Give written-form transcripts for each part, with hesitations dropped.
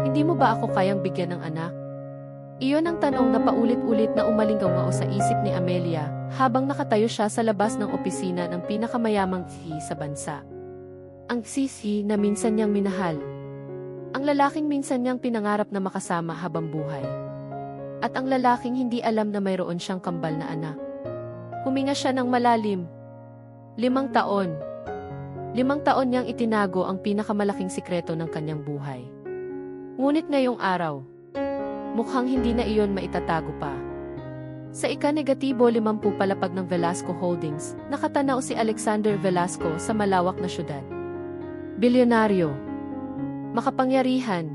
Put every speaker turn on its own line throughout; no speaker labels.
Hindi mo ba ako kayang bigyan ng anak? Iyon ang tanong na paulit-ulit na umalingaw sa isip ni Amelia habang nakatayo siya sa labas ng opisina ng pinakamayamang sihi sa bansa. Ang sisi na minsan niyang minahal. Ang lalaking minsan niyang pinangarap na makasama habang buhay. At ang lalaking hindi alam na mayroon siyang kambal na anak. Huminga siya ng malalim. 5 taon. 5 taon niyang itinago ang pinakamalaking sikreto ng kanyang buhay. Ngunit ngayong araw, mukhang hindi na iyon maitatago pa. Sa ika-negatibo 50 palapag ng Velasco Holdings, nakatanaw si Alexander Velasco sa malawak na syudad. Bilyonaryo, makapangyarihan,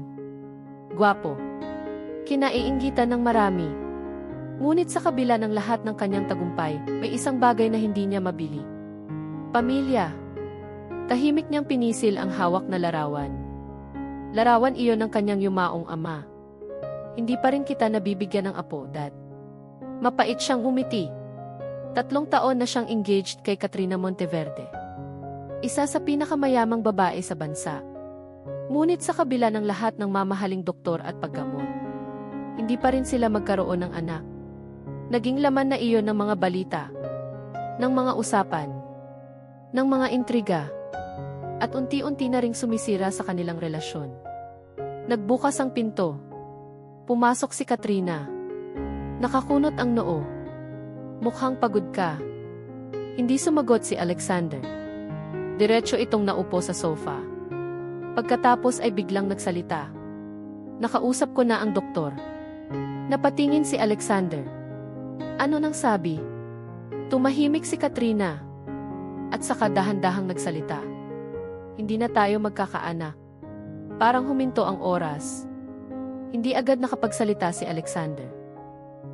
gwapo, kinaiinggitan ng marami. Ngunit sa kabila ng lahat ng kanyang tagumpay, may isang bagay na hindi niya mabili. Pamilya. Tahimik niyang pinisil ang hawak na larawan. Larawan iyon ng kanyang yumaong ama. Hindi pa rin kita nabibigyan ng apo, Dad. Mapait siyang umiti. 3 taon na siyang engaged kay Katrina Monteverde. Isa sa pinakamayamang babae sa bansa. Ngunit sa kabila ng lahat ng mamahaling doktor at paggamot, hindi pa rin sila magkaroon ng anak. Naging laman na iyon ng mga balita, ng mga usapan, ng mga intriga, at unti-unti na ring sumisira sa kanilang relasyon. Nagbukas ang pinto. Pumasok si Katrina. Nakakunot ang noo. Mukhang pagod ka. Hindi sumagot si Alexander. Diretso itong naupo sa sofa. Pagkatapos ay biglang nagsalita. Nakausap ko na ang doktor. Napatingin si Alexander. Ano nang sabi? Tumahimik si Katrina. At saka dahan-dahang nagsalita. Hindi na tayo magkakaanak. Parang huminto ang oras. Hindi agad nakapagsalita si Alexander.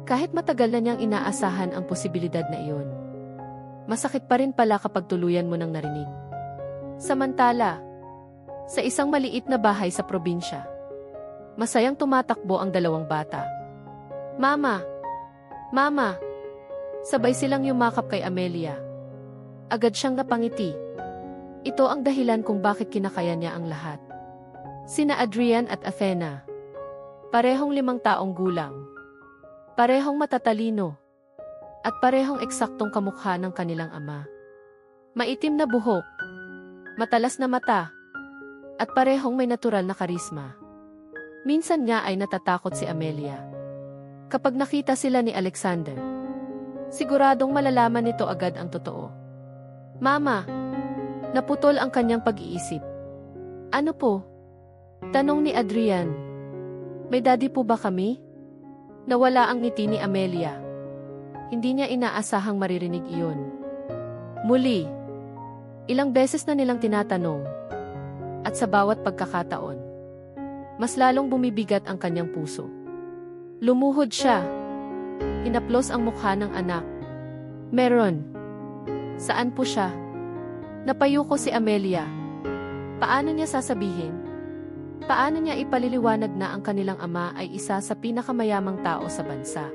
Kahit matagal na niyang inaasahan ang posibilidad na iyon. Masakit pa rin pala kapag tuluyan mo nang narinig. Samantala, sa isang maliit na bahay sa probinsya, masayang tumatakbo ang 2 bata. Mama! Mama! Sabay silang yumakap kay Amelia. Agad siyang napangiti. Ito ang dahilan kung bakit kinakaya niya ang lahat. Sina Adrian at Athena. Parehong 5 taong gulang. Parehong matatalino. At parehong eksaktong kamukha ng kanilang ama. Maitim na buhok. Matalas na mata. At parehong may natural na karisma. Minsan nga ay natatakot si Amelia. Kapag nakita sila ni Alexander, siguradong malalaman nito agad ang totoo. Mama! Naputol ang kanyang pag-iisip. Ano po? Tanong ni Adrian. May daddy po ba kami? Nawala ang ngiti ni Amelia. Hindi niya inaasahang maririnig iyon. Muli, ilang beses na nilang tinatanong. At sa bawat pagkakataon, mas lalong bumibigat ang kanyang puso. Lumuhod siya. Hinaplos ang mukha ng anak. Meron. Saan po siya? Napayuko si Amelia. Paano niya sasabihin? Paano niya ipaliliwanag na ang kanilang ama ay isa sa pinakamayamang tao sa bansa?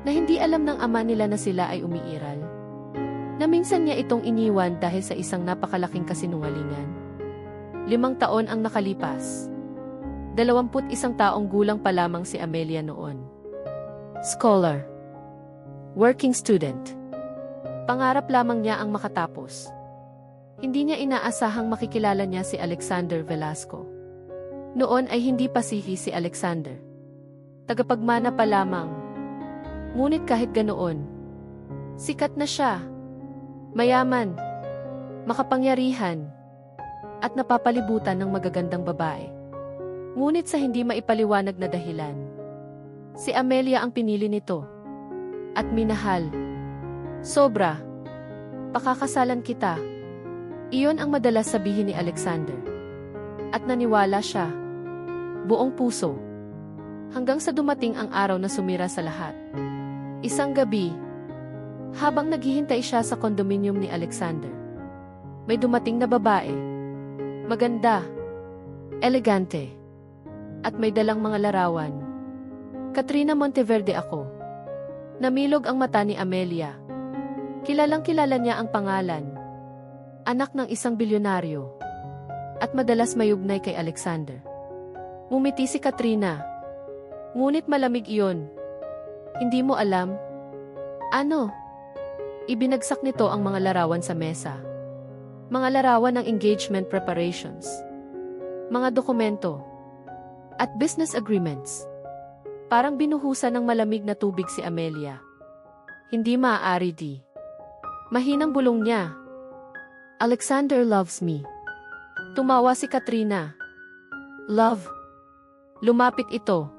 Na hindi alam ng ama nila na sila ay umiiral? Na minsan niya itong iniwan dahil sa isang napakalaking kasinungalingan? 5 taon ang nakalipas. 21 taong gulang pa lamang si Amelia noon. Scholar. Working student. Pangarap lamang niya ang makatapos. Hindi niya inaasahang makikilala niya si Alexander Velasco. Noon ay hindi pa sihi si Alexander. Tagapagmana pa lamang. Ngunit kahit ganoon, sikat na siya. Mayaman, makapangyarihan, at napapalibutan ng magagandang babae. Ngunit sa hindi maipaliwanag na dahilan, si Amelia ang pinili nito. At minahal. Sobra. Pakakasalan kita. Iyon ang madalas sabihin ni Alexander. At naniwala siya. Buong puso. Hanggang sa dumating ang araw na sumira sa lahat. Isang gabi, habang naghihintay siya sa kondominium ni Alexander, may dumating na babae. Maganda, elegante, at may dalang mga larawan. Katrina Monteverde ako. Namilog ang mata ni Amelia. Kilalang-kilala niya ang pangalan. Anak ng isang bilyonaryo. At madalas mayugnay kay Alexander. Ngumiti si Katrina. Ngunit malamig iyon. Hindi mo alam? Ano? Ibinagsak nito ang mga larawan sa mesa. Mga larawan ng engagement preparations. Mga dokumento. At business agreements. Parang binuhusan ng malamig na tubig si Amelia. Hindi maaari, di. Mahinang bulong niya. Alexander loves me. Tumawa si Katrina. Love. Lumapit ito.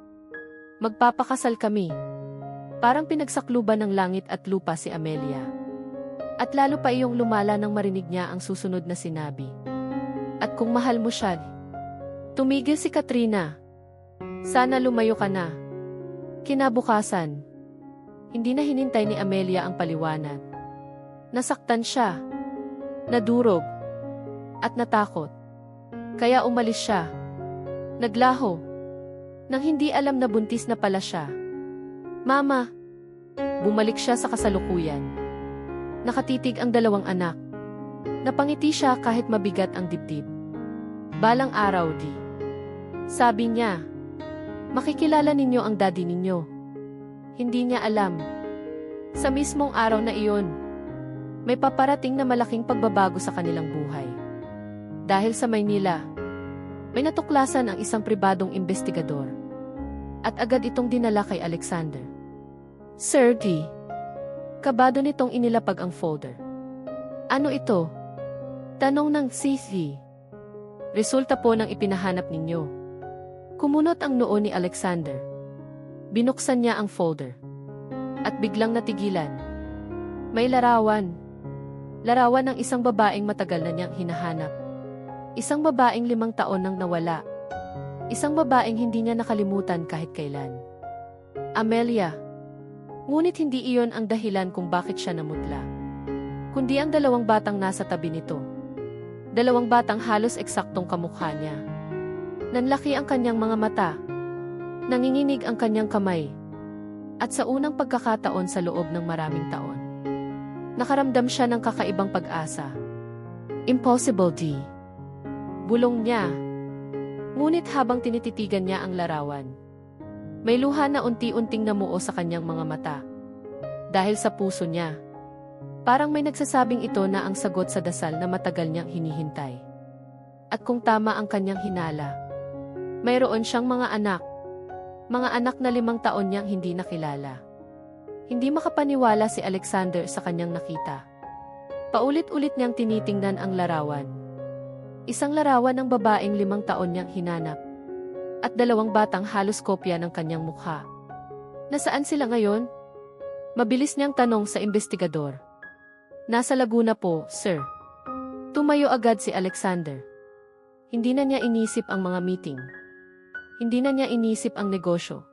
Magpapakasal kami. Parang pinagsakluban ng langit at lupa si Amelia. At lalo pa iyong lumala nang marinig niya ang susunod na sinabi. At kung mahal mo siya. Tumigil si Katrina. Sana lumayo ka na. Kinabukasan. Hindi na hinintay ni Amelia ang paliwanag. Nasaktan siya. Nadurog. At natakot. Kaya umalis siya. Naglaho. Nang hindi alam na buntis na pala siya. Mama. Bumalik siya sa kasalukuyan. Nakatitig ang dalawang anak. Napangiti siya kahit mabigat ang dibdib. Balang araw, di. Sabi niya, makikilala ninyo ang daddy ninyo. Hindi niya alam. Sa mismong araw na iyon, may paparating na malaking pagbabago sa kanilang buhay. Dahil sa Maynila, may natuklasan ang isang pribadong investigador. At agad itong dinala kay Alexander. Sir D. Kabado nitong inilapag ang folder. Ano ito? Tanong ng CC. Resulta po ng ipinahanap ninyo. Kumunot ang noo ni Alexander. Binuksan niya ang folder. At biglang natigilan. May larawan. Larawan ng isang babaeng matagal na niyang hinahanap. Isang babaeng 5 taon nang nawala. Isang babaeng hindi niya nakalimutan kahit kailan. Amelia. Ngunit hindi iyon ang dahilan kung bakit siya namutla. Kundi ang 2 batang nasa tabi nito. 2 batang halos eksaktong kamukha niya. Nanlaki ang kanyang mga mata. Nanginginig ang kanyang kamay. At sa unang pagkakataon sa loob ng maraming taon, nakaramdam siya ng kakaibang pag-asa. Impossible, D. Bulong niya. Ngunit habang tinititigan niya ang larawan, may luha na unti-unting namuo sa kanyang mga mata. Dahil sa puso niya, parang may nagsasabing ito na ang sagot sa dasal na matagal niyang hinihintay. At kung tama ang kanyang hinala, mayroon siyang mga anak. Mga anak na 5 taon niyang hindi nakilala. Hindi makapaniwala si Alexander sa kanyang nakita. Paulit-ulit niyang tinitingnan ang larawan. Isang larawan ng babaeng 5 taon niyang hinanap. At 2 batang halos kopya ng kanyang mukha. Nasaan sila ngayon? Mabilis niyang tanong sa investigador. Nasa Laguna po, sir. Tumayo agad si Alexander. Hindi na niya inisip ang mga meeting. Hindi na niya inisip ang negosyo.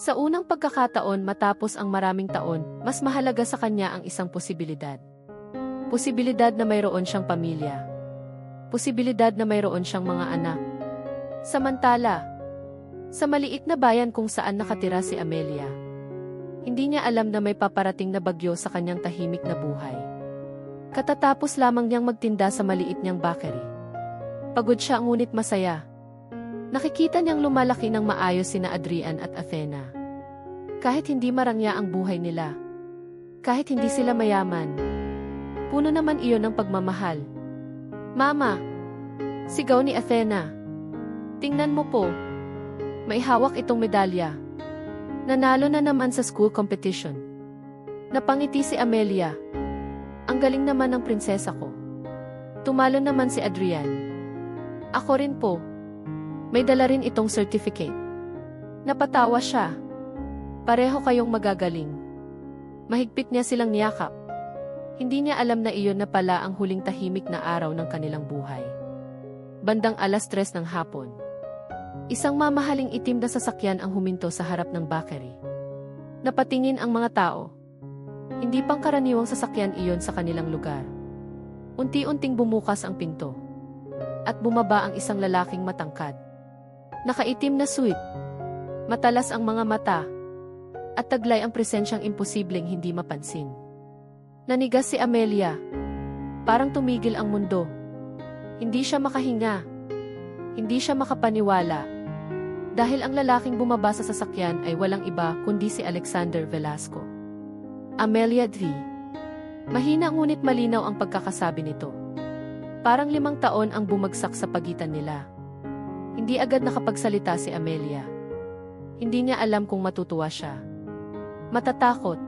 Sa unang pagkakataon matapos ang maraming taon, mas mahalaga sa kanya ang isang posibilidad. Posibilidad na mayroon siyang pamilya. Posibilidad na mayroon siyang mga anak. Samantala, sa maliit na bayan kung saan nakatira si Amelia, hindi niya alam na may paparating na bagyo sa kanyang tahimik na buhay. Katatapos lamang niyang magtinda sa maliit niyang bakery. Pagod siya ngunit masaya. Nakikita niyang lumalaki ng maayos sina Adrian at Athena. Kahit hindi marangya ang buhay nila. Kahit hindi sila mayaman. Puno naman iyon ng pagmamahal. Mama! Sigaw ni Athena. Tingnan mo po. May hawak itong medalya. Nanalo na naman sa school competition. Napangiti si Amelia. Ang galing naman ng prinsesa ko. Tumalo naman si Adrian. Ako rin po. May dala rin itong certificate. Napatawa siya. Pareho kayong magagaling. Mahigpit niya silang niyakap. Hindi niya alam na iyon na pala ang huling tahimik na araw ng kanilang buhay. Bandang 3:00 ng hapon. Isang mamahaling itim na sasakyan ang huminto sa harap ng bakery. Napatingin ang mga tao. Hindi pangkaraniwang sasakyan iyon sa kanilang lugar. Unti-unting bumukas ang pinto. At bumaba ang isang lalaking matangkad. Nakaitim na suit. Matalas ang mga mata. At taglay ang presensyang imposibleng hindi mapansin. Nanigas si Amelia. Parang tumigil ang mundo. Hindi siya makahinga. Hindi siya makapaniwala. Dahil ang lalaking bumaba sa sasakyan ay walang iba kundi si Alexander Velasco. Amelia D. Mahina ngunit malinaw ang pagkakasabi nito. Parang 5 taon ang bumagsak sa pagitan nila. Hindi agad nakapagsalita si Amelia. Hindi niya alam kung matutuwa siya, matatakot,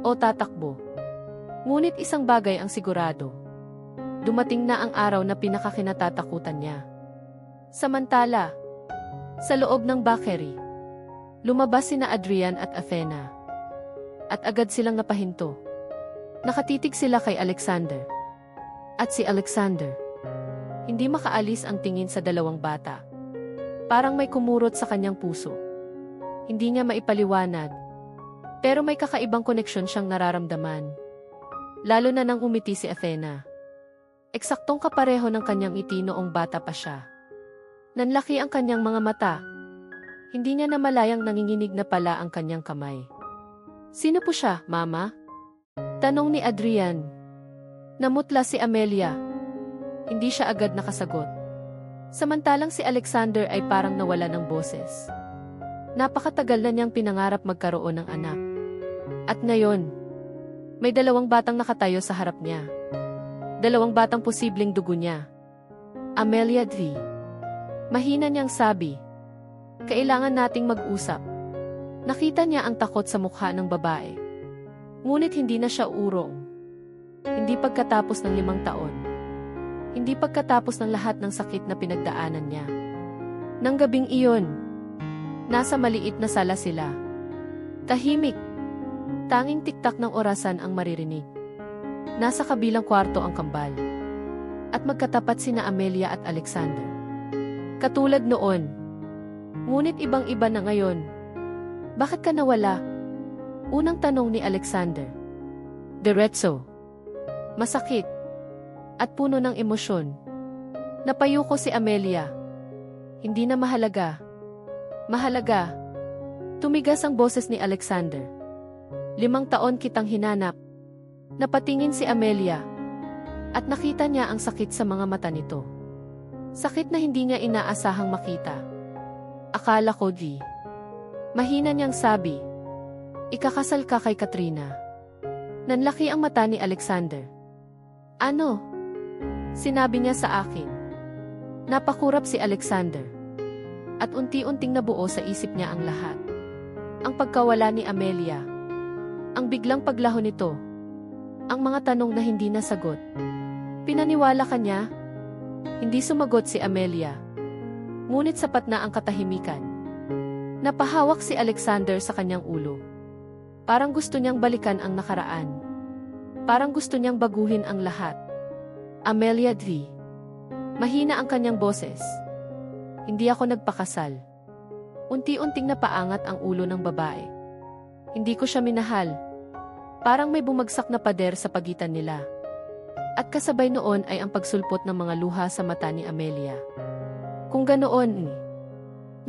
o tatakbo. Ngunit isang bagay ang sigurado. Dumating na ang araw na pinakakinatatakutan niya. Samantala, sa loob ng bakery, lumabas sina Adrian at Athena. At agad silang napahinto. Nakatitig sila kay Alexander. At si Alexander, hindi makaalis ang tingin sa dalawang bata. Parang may kumurot sa kanyang puso. Hindi niya maipaliwanag. Pero may kakaibang koneksyon siyang nararamdaman. Lalo na nang umiti si Athena. Eksaktong kapareho ng kanyang ngiti noong bata pa siya. Nanlaki ang kanyang mga mata. Hindi niya namalayang nanginginig na pala ang kanyang kamay. Sino po siya, Mama? Tanong ni Adrian. Namutla si Amelia. Hindi siya agad nakasagot. Samantalang si Alexander ay parang nawala ng boses. Napakatagal na niyang pinangarap magkaroon ng anak. At ngayon, may 2 batang nakatayo sa harap niya. 2 batang posibleng dugo niya. Amelia D. Mahina niyang sabi. Kailangan nating mag-usap. Nakita niya ang takot sa mukha ng babae. Ngunit hindi na siya urong. Hindi pagkatapos ng 5 taon. Hindi pagkatapos ng lahat ng sakit na pinagdaanan niya. Nang gabing iyon, nasa maliit na sala sila. Tahimik. Tanging tiktak ng orasan ang maririnig. Nasa kabilang kwarto ang kambal. At magkatapat sina Amelia at Alexander. Katulad noon. Ngunit ibang-iba na ngayon. Bakit ka nawala? Unang tanong ni Alexander. Diretso. Masakit. At puno ng emosyon. Napayuko si Amelia. Hindi na mahalaga. Mahalaga. Tumigas ang boses ni Alexander. 5 taon kitang hinanap. Napatingin si Amelia. At nakita niya ang sakit sa mga mata nito. Sakit na hindi niya inaasahang makita. Akala ko di. Mahina niyang sabi. Ikakasal ka kay Katrina. Nanlaki ang mata ni Alexander. Ano? Sinabi niya sa akin. Napakurap si Alexander. At unti-unting nabuo sa isip niya ang lahat. Ang pagkawala ni Amelia. Ang biglang paglaho nito. Ang mga tanong na hindi nasagot. Pinaniwala ka niya? Hindi sumagot si Amelia. Ngunit sapat na ang katahimikan. Napahawak si Alexander sa kanyang ulo. Parang gusto niyang balikan ang nakaraan. Parang gusto niyang baguhin ang lahat. Amelia D. Mahina ang kanyang boses. Hindi ako nagpakasal. Unti-unting napaangat ang ulo ng babae. Hindi ko siya minahal. Parang may bumagsak na pader sa pagitan nila. At kasabay noon ay ang pagsulpot ng mga luha sa mata ni Amelia. Kung ganoon,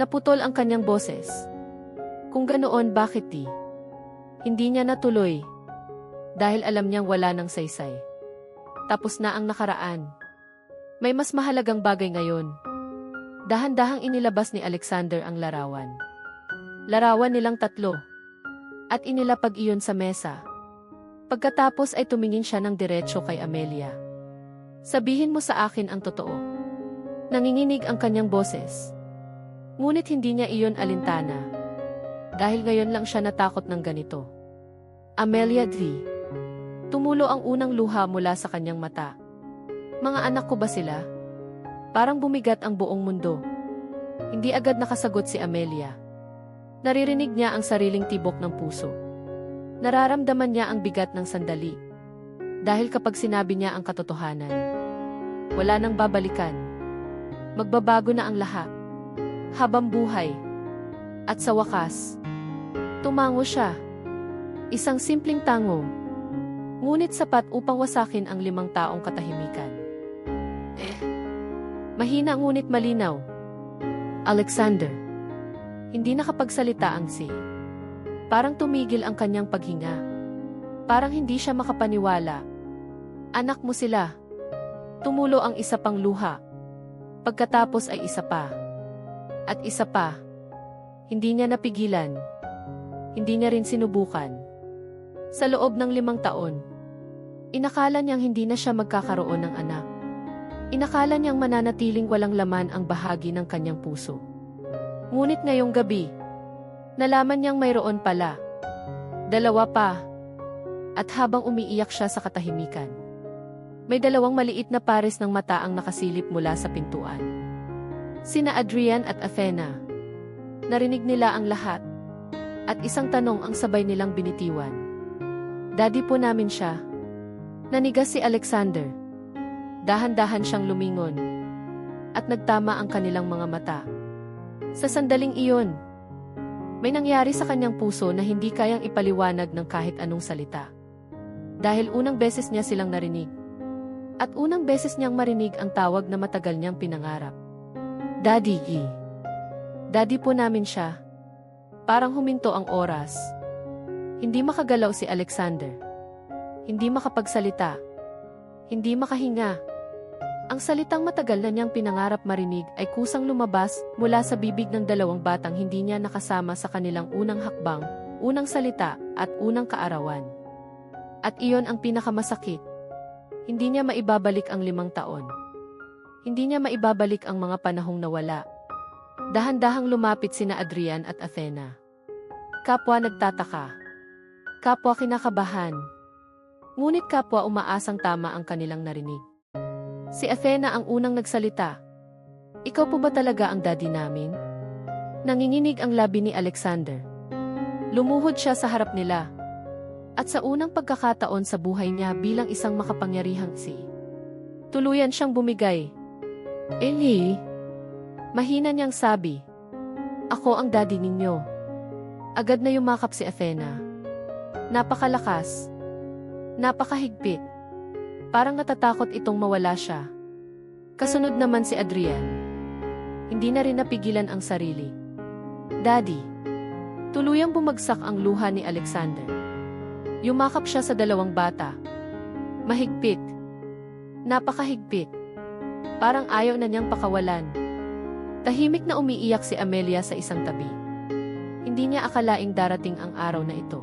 naputol ang kanyang boses. Kung ganoon, bakit di? Hindi niya natuloy. Dahil alam niyang wala ng saysay. Tapos na ang nakaraan. May mas mahalagang bagay ngayon. Dahan-dahang inilabas ni Alexander ang larawan. Larawan nilang 3. At inilapag iyon sa mesa. Pagkatapos ay tumingin siya ng diretso kay Amelia. Sabihin mo sa akin ang totoo. Nanginginig ang kanyang boses. Ngunit hindi niya iyon alintana. Dahil ngayon lang siya natakot ng ganito. Amelia D. Tumulo ang unang luha mula sa kanyang mata. Mga anak ko ba sila? Parang bumigat ang buong mundo. Hindi agad nakasagot si Amelia. Naririnig niya ang sariling tibok ng puso. Nararamdaman niya ang bigat ng sandali. Dahil kapag sinabi niya ang katotohanan, wala nang babalikan. Magbabago na ang lahat. Habang buhay. At sa wakas, tumango siya. Isang simpleng tango. Ngunit sapat upang wasakin ang 5 taong katahimikan. Mahina ngunit malinaw. Alexander. Hindi nakapagsalita ang si. Parang tumigil ang kanyang paghinga. Parang hindi siya makapaniwala. Anak mo sila. Tumulo ang isa pang luha. Pagkatapos ay isa pa. At isa pa. Hindi niya napigilan. Hindi niya rin sinubukan. Sa loob ng 5 taon, inakala niyang hindi na siya magkakaroon ng anak. Inakala niyang mananatiling walang laman ang bahagi ng kanyang puso. Ngunit ngayong gabi, nalaman niyang mayroon pala. 2 pa. At habang umiiyak siya sa katahimikan, may 2 maliit na pares ng mata ang nakasilip mula sa pintuan. Sina Adrian at Athena. Narinig nila ang lahat. At isang tanong ang sabay nilang binitiwan. Daddy po namin siya. Nanigas si Alexander. Dahan-dahan siyang lumingon. At nagtama ang kanilang mga mata. Sa sandaling iyon, may nangyari sa kanyang puso na hindi kayang ipaliwanag ng kahit anong salita. Dahil unang beses niya silang narinig. At unang beses niyang marinig ang tawag na matagal niyang pinangarap. Daddy. Daddy po namin siya. Parang huminto ang oras. Hindi makagalaw si Alexander. Hindi makapagsalita. Hindi makahinga. Ang salitang matagal na niyang pinangarap marinig ay kusang lumabas mula sa bibig ng 2 batang hindi niya nakasama sa kanilang unang hakbang, unang salita, at unang kaarawan. At iyon ang pinakamasakit. Hindi niya maibabalik ang 5 taon. Hindi niya maibabalik ang mga panahong nawala. Dahan-dahang lumapit sina Adrian at Athena. Kapwa nagtataka. Kapwa kinakabahan. Ngunit kapwa umaasang tama ang kanilang narinig. Si Athena ang unang nagsalita. Ikaw po ba talaga ang daddy namin? Nanginginig ang labi ni Alexander. Lumuhod siya sa harap nila. At sa unang pagkakataon sa buhay niya bilang isang makapangyarihang tuluyan siyang bumigay. Eli, mahina niyang sabi. Ako ang daddy ninyo. Agad na yumakap si Athena. Napakalakas. Napakahigpit. Parang natatakot itong mawala siya. Kasunod naman si Adrian. Hindi na rin napigilan ang sarili. Daddy. Tuluyang bumagsak ang luha ni Alexander. Yumakap siya sa 2 bata. Mahigpit. Napakahigpit. Parang ayaw na niyang pakawalan. Tahimik na umiiyak si Amelia sa isang tabi. Hindi niya akalaing darating ang araw na ito.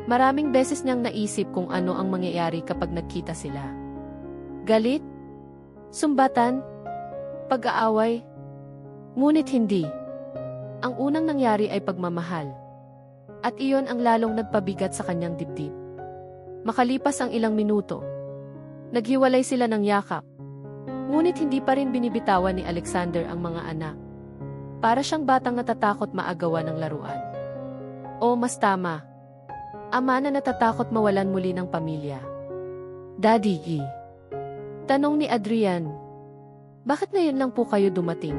Maraming beses niyang naisip kung ano ang mangyayari kapag nagkita sila. Galit? Sumbatan? Pag-aaway? Ngunit hindi. Ang unang nangyari ay pagmamahal. At iyon ang lalong nagpabigat sa kanyang dibdib. Makalipas ang ilang minuto, naghiwalay sila ng yakap. Ngunit hindi pa rin binibitawan ni Alexander ang mga anak. Para siyang batang natatakot maagawan ng laruan. O mas tama, ama na natatakot mawalan muli ng pamilya. Daddy. Tanong ni Adrian. Bakit ngayon lang po kayo dumating?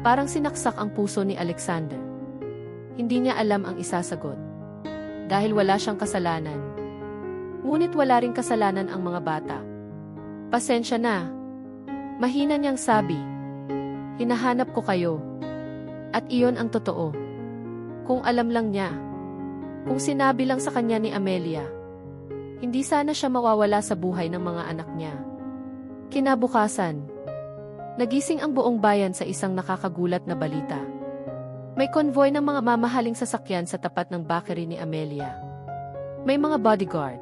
Parang sinaksak ang puso ni Alexander. Hindi niya alam ang isasagot. Dahil wala siyang kasalanan. Ngunit wala ring kasalanan ang mga bata. Pasensya na. Mahina niyang sabi. Hinahanap ko kayo. At iyon ang totoo. Kung alam lang niya. Kung sinabi lang sa kanya ni Amelia. Hindi sana siya mawawala sa buhay ng mga anak niya. Kinabukasan. Nagising ang buong bayan sa isang nakakagulat na balita. May convoy ng mga mamahaling sasakyan sa tapat ng bakery ni Amelia. May mga bodyguard.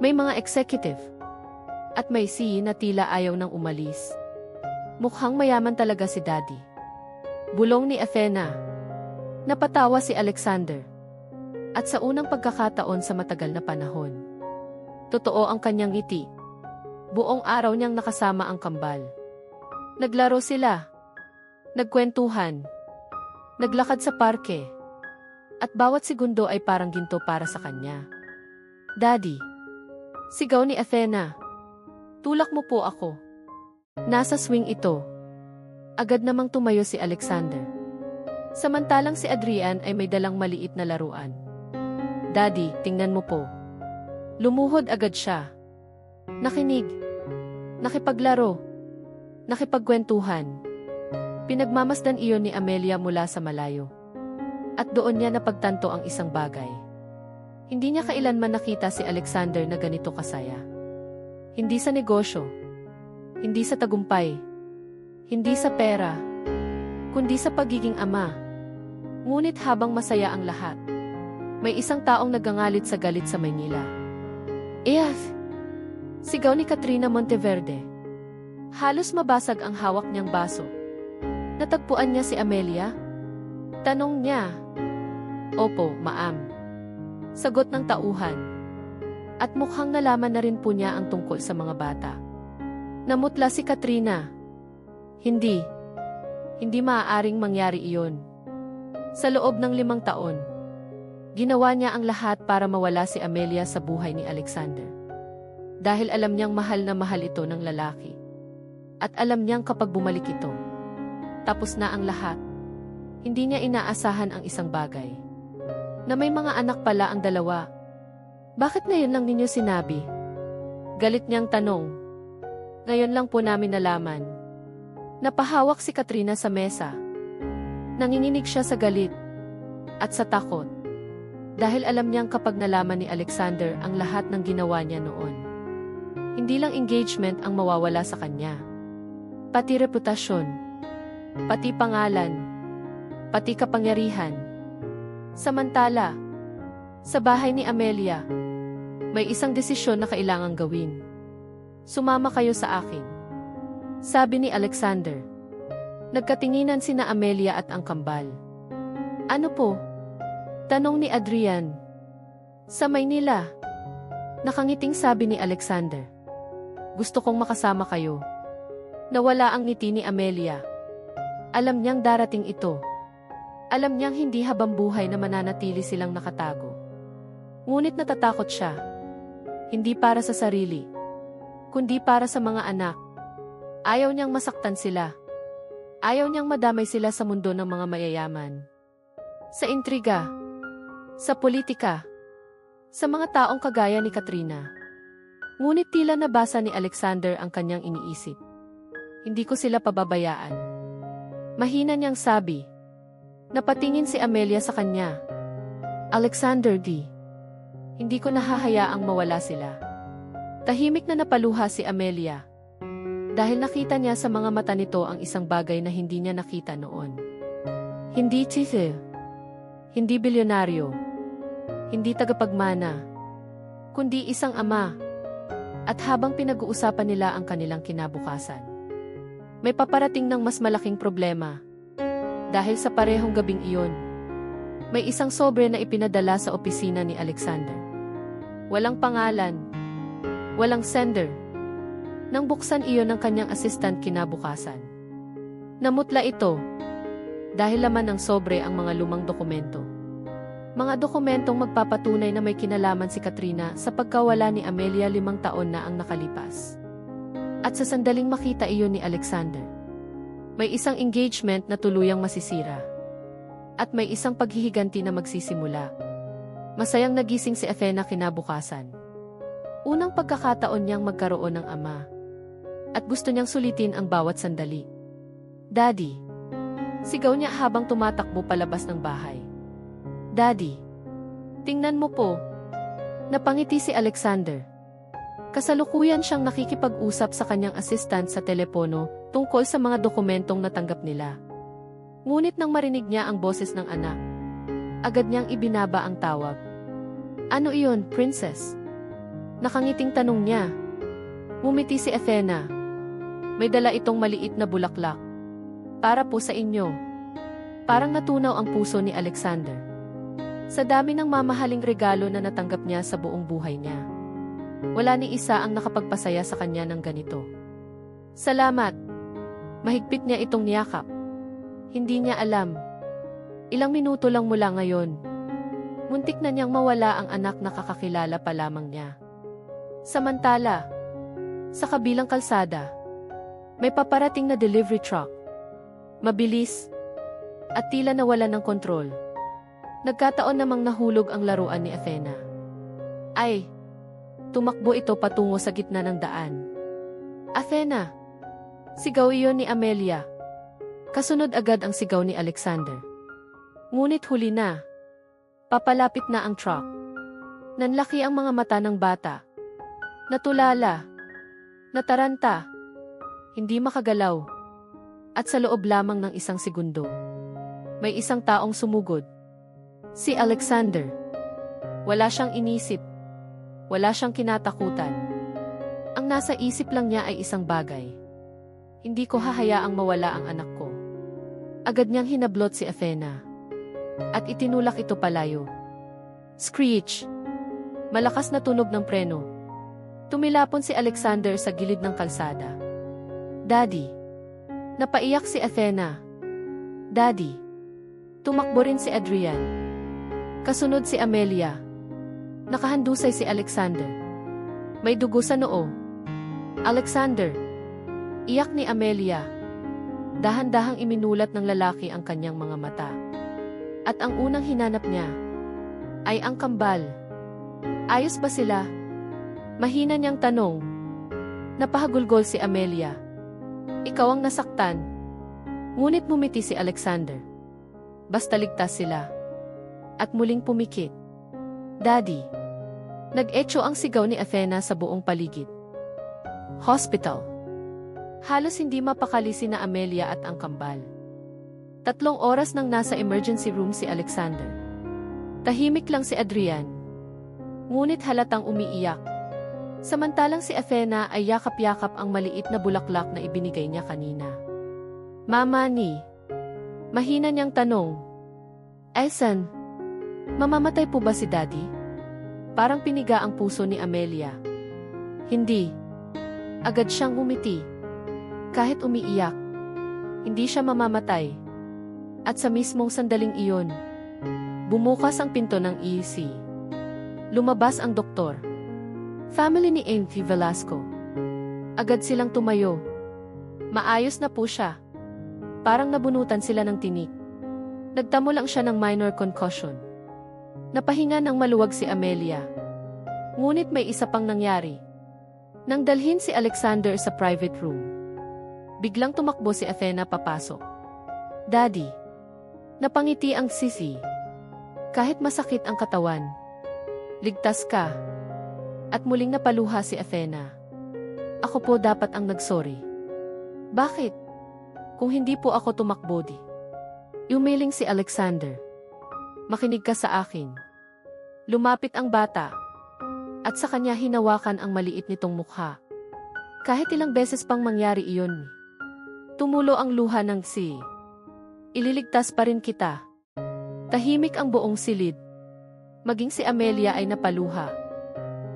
May mga executive. At may na tila ayaw nang umalis. Mukhang mayaman talaga si Daddy. Bulong ni Athena. Napatawa si Alexander. At sa unang pagkakataon sa matagal na panahon. Totoo ang kanyang ngiti. Buong araw niyang nakasama ang kambal. Naglaro sila. Nagkwentuhan. Naglakad sa parke. At bawat segundo ay parang ginto para sa kanya. Daddy. Sigaw ni Athena. Tulak mo po ako. Nasa swing ito. Agad namang tumayo si Alexander. Samantalang si Adrian ay may dalang maliit na laruan. Daddy, tingnan mo po. Lumuhod agad siya. Nakinig. Nakipaglaro. Nakipagkwentuhan. Pinagmamasdan iyon ni Amelia mula sa malayo. At doon niya napagtanto ang isang bagay. Hindi niya kailanman nakita si Alexander na ganito kasaya. Hindi sa negosyo. Hindi sa tagumpay. Hindi sa pera. Kundi sa pagiging ama. Ngunit habang masaya ang lahat, may isang taong nagangalit sa galit sa Maynila. Sigaw ni Katrina Monteverde. Halos mabasag ang hawak niyang baso. Natagpuan niya si Amelia? Tanong niya. Opo, ma'am. Sagot ng tauhan. At mukhang nalaman na rin po niya ang tungkol sa mga bata. Namutla si Katrina. Hindi maaaring mangyari iyon. Sa loob ng 5 taon, ginawa niya ang lahat para mawala si Amelia sa buhay ni Alexander. Dahil alam niyang mahal na mahal ito ng lalaki. At alam niyang kapag bumalik ito, tapos na ang lahat. Hindi niya inaasahan ang isang bagay. Na may mga anak pala ang dalawa. Bakit ngayon lang ninyo sinabi? Galit niyang tanong. Ngayon lang po namin nalaman. Napahawak si Katrina sa mesa. Nanginginig siya sa galit at sa takot. Dahil alam niyang kapag nalaman ni Alexander ang lahat ng ginawa niya noon, hindi lang engagement ang mawawala sa kanya. Pati reputasyon, pati pangalan, pati kapangyarihan. Samantala, sa bahay ni Amelia, may isang desisyon na kailangang gawin. Sumama kayo sa akin, sabi ni Alexander. Nagkatinginan sina Amelia at ang kambal. Ano po? Tanong ni Adrian. Sa Maynila. Nakangiting sabi ni Alexander. Gusto kong makasama kayo. Nawala ang ngiti ni Amelia. Alam niyang darating ito. Alam niyang hindi habang buhay na mananatili silang nakatago. Ngunit natatakot siya. Hindi para sa sarili, kundi para sa mga anak. Ayaw niyang masaktan sila. Ayaw niyang madamay sila sa mundo ng mga mayayaman. Sa intriga, sa politika, sa mga taong kagaya ni Katrina. Ngunit tila nabasa ni Alexander ang kanyang iniisip. Hindi ko sila pababayaan. Mahina niyang sabi. Napatingin si Amelia sa kanya. Alexander D. Hindi ko nahahayaang mawala sila. Tahimik na napaluha si Amelia. Dahil nakita niya sa mga mata nito ang isang bagay na hindi niya nakita noon. Hindi tite. Hindi bilyonaryo. Hindi tagapagmana. Kundi isang ama. At habang pinag-uusapan nila ang kanilang kinabukasan, may paparating ng mas malaking problema. Dahil sa parehong gabing iyon, may isang sobre na ipinadala sa opisina ni Alexander. Walang pangalan. Walang sender. Nang buksan iyon ng kanyang assistant kinabukasan, namutla ito. Dahil laman ng sobre ang mga lumang dokumento. Mga dokumentong magpapatunay na may kinalaman si Katrina sa pagkawala ni Amelia 5 taon na ang nakalipas. At sa sandaling makita iyon ni Alexander, may isang engagement na tuluyang masisira. At may isang paghihiganti na magsisimula. Masayang nagising si Athena kinabukasan. Unang pagkakataon niyang magkaroon ng ama. At gusto niyang sulitin ang bawat sandali. Daddy! Sigaw niya habang tumatakbo palabas ng bahay. Daddy! Tingnan mo po. Napangiti si Alexander. Kasalukuyan siyang nakikipag-usap sa kanyang assistant sa telepono tungkol sa mga dokumentong natanggap nila. Ngunit nang marinig niya ang boses ng anak, agad niyang ibinaba ang tawag. Ano iyon, princess? Nakangiting tanong niya. Ngumiti si Athena. May dala itong maliit na bulaklak. Para po sa inyo. Parang natunaw ang puso ni Alexander. Sa dami ng mamahaling regalo na natanggap niya sa buong buhay niya, wala ni isa ang nakapagpasaya sa kanya ng ganito. Salamat. Mahigpit niya itong niyakap. Hindi niya alam. Ilang minuto lang mula ngayon, muntik na niyang mawala ang anak na kakakilala pa lamang niya. Samantala, sa kabilang kalsada, may paparating na delivery truck. Mabilis, at tila nawalan ng kontrol. Nagkataon namang nahulog ang laruan ni Athena. Ay, tumakbo ito patungo sa gitna ng daan. Athena! Sigaw iyon ni Amelia. Kasunod agad ang sigaw ni Alexander. Ngunit huli na. Papalapit na ang truck. Nanlaki ang mga mata ng bata. Natulala. Nataranta. Hindi makagalaw. At sa loob lamang ng 1 segundo, May isang taong sumugod. Si Alexander. Wala siyang inisip. Wala siyang kinatakutan. Ang nasa isip lang niya ay isang bagay. Hindi ko hahayaang mawala ang anak ko. Agad niyang hinablot si Athena. At itinulak ito palayo. Screech! Malakas na tunog ng preno. Tumilapon si Alexander sa gilid ng kalsada. Daddy! Napaiyak si Athena. Daddy! Tumakbo rin si Adrian. Kasunod si Amelia. Nakahandusay si Alexander. May dugo sa noo. Alexander! Iyak ni Amelia. Dahan-dahang iminulat ng lalaki ang kanyang mga mata. At ang unang hinanap niya ay ang kambal. Ayos ba sila? Mahina niyang tanong. Napahagulgol si Amelia. Ikaw ang nasaktan. Ngunit mumiti si Alexander. Basta ligtas sila. At muling pumikit. Daddy. Nag-echo ang sigaw ni Athena sa buong paligid. Hospital. Halos hindi mapakali sina Amelia at ang kambal. 3 oras nang nasa emergency room si Alexander. Tahimik lang si Adrian. Ngunit halatang umiiyak. Samantalang si Athena ay yakap-yakap ang maliit na bulaklak na ibinigay niya kanina. Mama ni. Mahina niyang tanong. Esan, mamamatay po ba si Daddy? Parang piniga ang puso ni Amelia. Hindi. Agad siyang umiti. Kahit umiiyak, hindi siya mamamatay. At sa mismong sandaling iyon, bumukas ang pinto ng EC. Lumabas ang doktor. Family ni Envy Velasco. Agad silang tumayo. Maayos na po siya. Parang nabunutan sila ng tinik. Nagtamo lang siya ng minor concussion. Napahinga ng maluwag si Amelia. Ngunit may isa pang nangyari. Nang dalhin si Alexander sa private room, biglang tumakbo si Athena papasok. Daddy. Napangiti ang sisi. Kahit masakit ang katawan. Ligtas ka. At muling napaluha si Athena. Ako po dapat ang nagsorry. Bakit? Kung hindi po ako tumakbo di. Umiling si Alexander. Makinig ka sa akin. Lumapit ang bata. At sa kanya hinawakan ang maliit nitong mukha. Kahit ilang beses pang mangyari iyon. Tumulo ang luha ng si. Ililigtas pa rin kita. Tahimik ang buong silid. Maging si Amelia ay napaluha.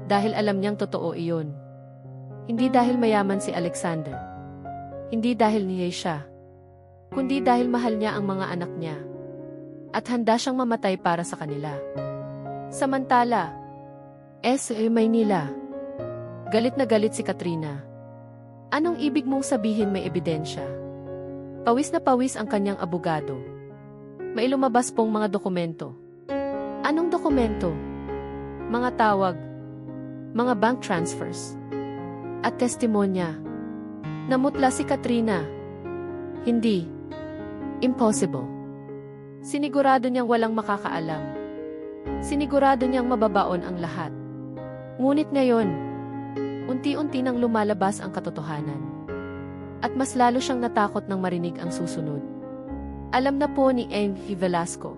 Dahil alam niyang totoo iyon. Hindi dahil mayaman si Alexander. Hindi dahil niya siya. Kundi dahil mahal niya ang mga anak niya. At handa siyang mamatay para sa kanila. Samantala, Maynila. Galit na galit si Katrina. Anong ibig mong sabihin may ebidensya? Pawis na pawis ang kanyang abogado. May lumabas pong mga dokumento. Anong dokumento? Mga tawag. Mga bank transfers. At testimonya. Namutla si Katrina. Hindi. Impossible. Sinigurado niyang walang makakaalam. Sinigurado niyang mababaon ang lahat. Ngunit ngayon, unti-unti nang lumalabas ang katotohanan. At mas lalo siyang natakot nang marinig ang susunod. Alam na po ni Envy Velasco.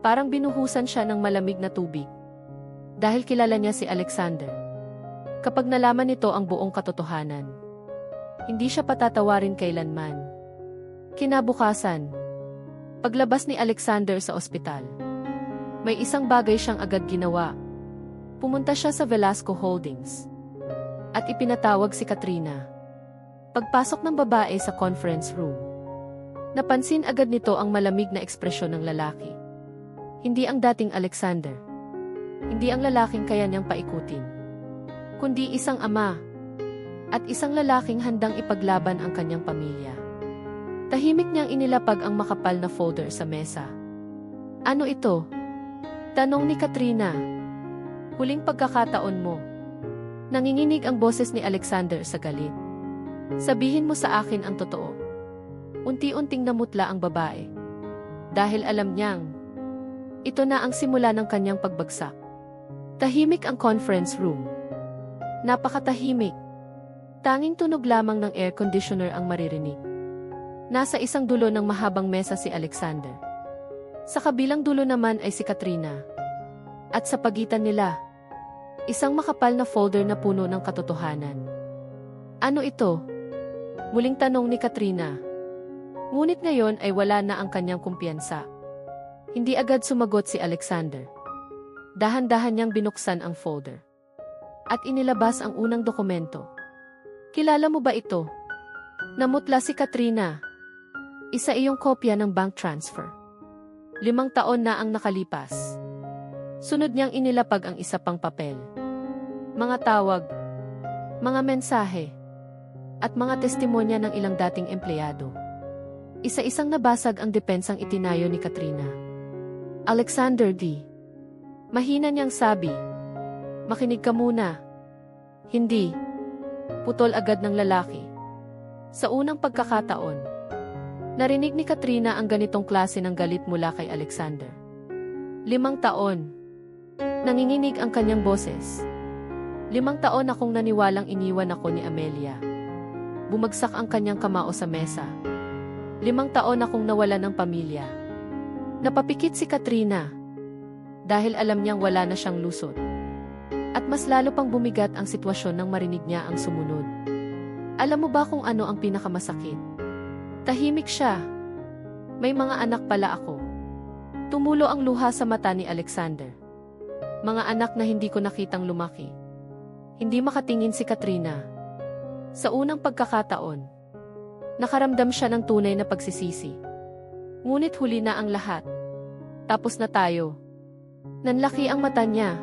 Parang binuhusan siya ng malamig na tubig. Dahil kilala niya si Alexander. Kapag nalaman nito ang buong katotohanan, hindi siya patatawarin kailanman. Kinabukasan, paglabas ni Alexander sa ospital, may isang bagay siyang agad ginawa. Pumunta siya sa Velasco Holdings. At ipinatawag si Katrina. Pagpasok ng babae sa conference room, napansin agad nito ang malamig na ekspresyon ng lalaki. Hindi ang dating Alexander. Hindi ang lalaking kaya niyang paikutin. Kundi isang ama. At isang lalaking handang ipaglaban ang kanyang pamilya. Tahimik niyang inilapag ang makapal na folder sa mesa. Ano ito? Tanong ni Katrina. Huling pagkakataon mo. Nanginginig ang boses ni Alexander sa galit. Sabihin mo sa akin ang totoo. Unti-unting namutla ang babae. Dahil alam niyang, ito na ang simula ng kanyang pagbagsak. Tahimik ang conference room. Napakatahimik. Tanging tunog lamang ng air conditioner ang maririnig. Nasa isang dulo ng mahabang mesa si Alexander. Sa kabilang dulo naman ay si Katrina. At sa pagitan nila, isang makapal na folder na puno ng katotohanan. Ano ito? Muling tanong ni Katrina. Ngunit ngayon ay wala na ang kanyang kumpiyansa. Hindi agad sumagot si Alexander. Dahan-dahan niyang binuksan ang folder. At inilabas ang unang dokumento. Kilala mo ba ito? Namutla si Katrina. Isa iyong kopya ng bank transfer. 5 taon na ang nakalipas. Sunod niyang inilapag ang isa pang papel. Mga tawag, mga mensahe, at mga testimonya ng ilang dating empleyado. Isa-isang nabasag ang depensang itinayo ni Katrina. Alexander D. Mahina niyang sabi. Makinig ka muna. Hindi. Putol agad ng lalaki. Sa unang pagkakataon, narinig ni Katrina ang ganitong klase ng galit mula kay Alexander. 5 taon. Nanginginig ang kanyang boses. 5 taon akong naniwalang iniwan ako ni Amelia. Bumagsak ang kanyang kamao sa mesa. 5 taon akong nawala ng pamilya. Napapikit si Katrina dahil alam niyang wala na siyang lusot. At mas lalo pang bumigat ang sitwasyon nang marinig niya ang sumunod. Alam mo ba kung ano ang pinakamasakit? Tahimik siya. May mga anak pala ako. Tumulo ang luha sa mata ni Alexander. Mga anak na hindi ko nakitang lumaki. Hindi makatingin si Katrina. Sa unang pagkakataon, nakaramdam siya ng tunay na pagsisisi. Ngunit huli na ang lahat. Tapos na tayo. Nanlaki ang mata niya.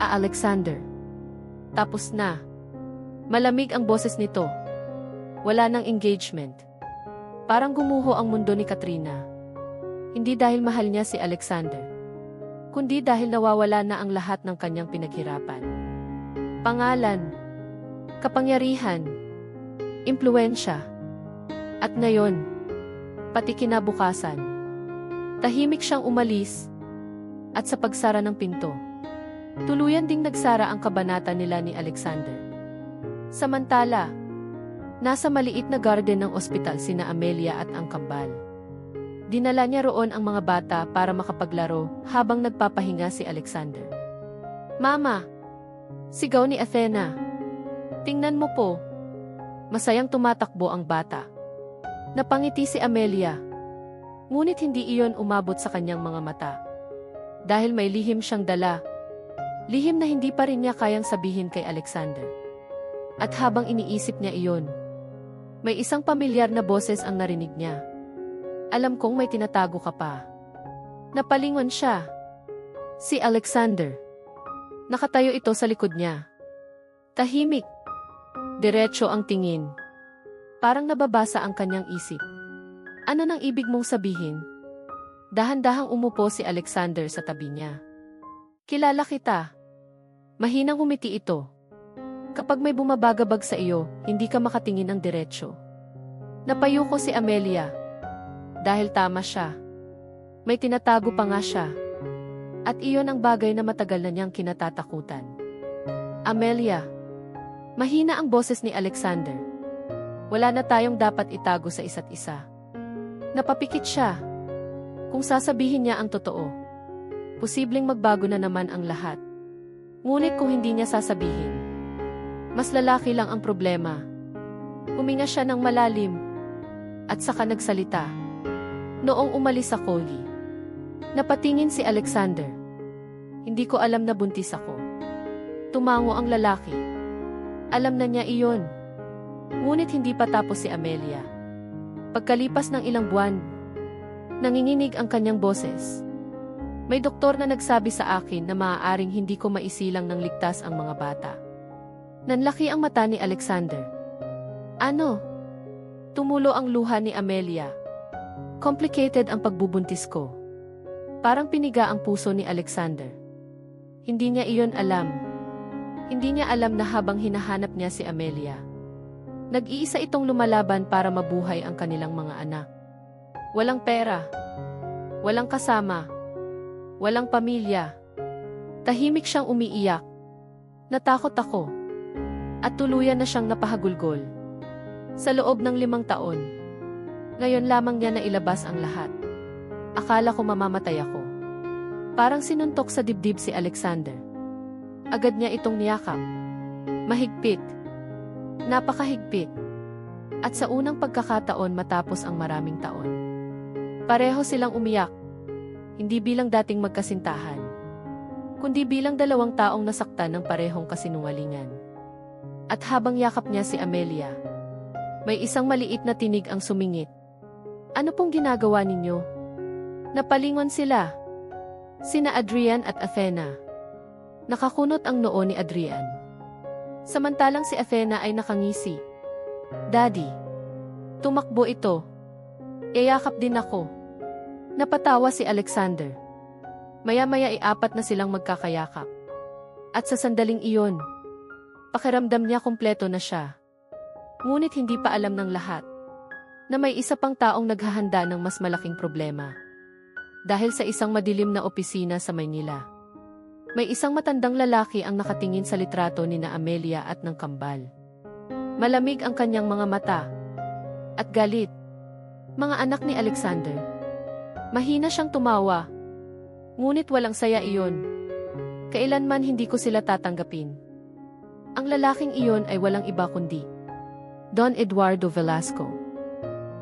Alexander. Tapos na. Malamig ang boses nito. Wala nang engagement. Parang gumuho ang mundo ni Katrina. Hindi dahil mahal niya si Alexander, kundi dahil nawawala na ang lahat ng kanyang pinaghirapan. Pangalan, kapangyarihan, impluwensya, at ngayon, pati kinabukasan. Tahimik siyang umalis, at sa pagsara ng pinto, tuluyan ding nagsara ang kabanata nila ni Alexander. Samantala, nasa maliit na garden ng ospital sina Amelia at ang kambal. Dinala niya roon ang mga bata para makapaglaro habang nagpapahinga si Alexander. Mama! Sigaw ni Athena. Tingnan mo po. Masayang tumatakbo ang bata. Napangiti si Amelia. Ngunit hindi iyon umabot sa kanyang mga mata. Dahil may lihim siyang dala. Lihim na hindi pa rin niya kayang sabihin kay Alexander. At habang iniisip niya iyon, may isang pamilyar na boses ang narinig niya. Alam kong may tinatago ka pa. Napalingon siya. Si Alexander. Nakatayo ito sa likod niya. Tahimik. Diretso ang tingin. Parang nababasa ang kanyang isip. Ano nang ibig mong sabihin? Dahan-dahang umupo si Alexander sa tabi niya. Kilala kita. Mahinang humiti ito. Kapag may bumabagabag sa iyo, hindi ka makatingin ng diretsyo. Napayuko si Amelia. Dahil tama siya. May tinatago pa nga siya. At iyon ang bagay na matagal na niyang kinatatakutan. Amelia. Mahina ang boses ni Alexander. Wala na tayong dapat itago sa isa't isa. Napapikit siya. Kung sasabihin niya ang totoo, posibleng magbago na naman ang lahat. Ngunit kung hindi niya sasabihin, mas lalaki lang ang problema. Huminga siya ng malalim at saka nagsalita. Noong umalis ako, napatingin si Alexander. Hindi ko alam na buntis ako. Tumango ang lalaki. Alam na niya iyon. Ngunit hindi pa tapos si Amelia. Pagkalipas ng ilang buwan, nanginginig ang kanyang boses. May doktor na nagsabi sa akin na maaaring hindi ko maisilang ng ligtas ang mga bata. Nanlaki ang mata ni Alexander. Ano? Tumulo ang luha ni Amelia. Complicated ang pagbubuntis ko. Parang piniga ang puso ni Alexander. Hindi niya iyon alam. Hindi niya alam na habang hinahanap niya si Amelia, nag-iisa itong lumalaban para mabuhay ang kanilang mga anak. Walang pera. Walang kasama. Walang pamilya. Tahimik siyang umiiyak. Natakot ako. At tuluyan na siyang napahagulgol. Sa loob ng 5 taon. Ngayon lamang niya nailabas ang lahat. akala ko mamamatay ako. Parang sinuntok sa dibdib si Alexander. Agad niya itong niyakap. Mahigpit. Napakahigpit. At sa unang pagkakataon matapos ang maraming taon. Pareho silang umiyak. Hindi bilang dating magkasintahan, kundi bilang dalawang taong nasaktan ng parehong kasinungalingan. At habang yakap niya si Amelia, may isang maliit na tinig ang sumingit. Ano pong ginagawa ninyo? Napalingon sila. Sina Adrian at Athena. Nakakunot ang noo ni Adrian. Samantalang si Athena ay nakangisi. Daddy. Tumakbo ito. Iyakap din ako. Napatawa si Alexander. Maya-maya ay 4 na silang magkakayakap. At sa sandaling iyon, pakiramdam niya kumpleto na siya. Ngunit hindi pa alam ng lahat na may isa pang taong naghahanda ng mas malaking problema. Dahil sa isang madilim na opisina sa Maynila, may isang matandang lalaki ang nakatingin sa litrato ni na Amelia at ng kambal. Malamig ang kanyang mga mata. At galit. Mga anak ni Alexander. Mahina siyang tumawa. Ngunit walang saya iyon. Kailanman hindi ko sila tatanggapin. Ang lalaking iyon ay walang iba kundi Don Eduardo Velasco.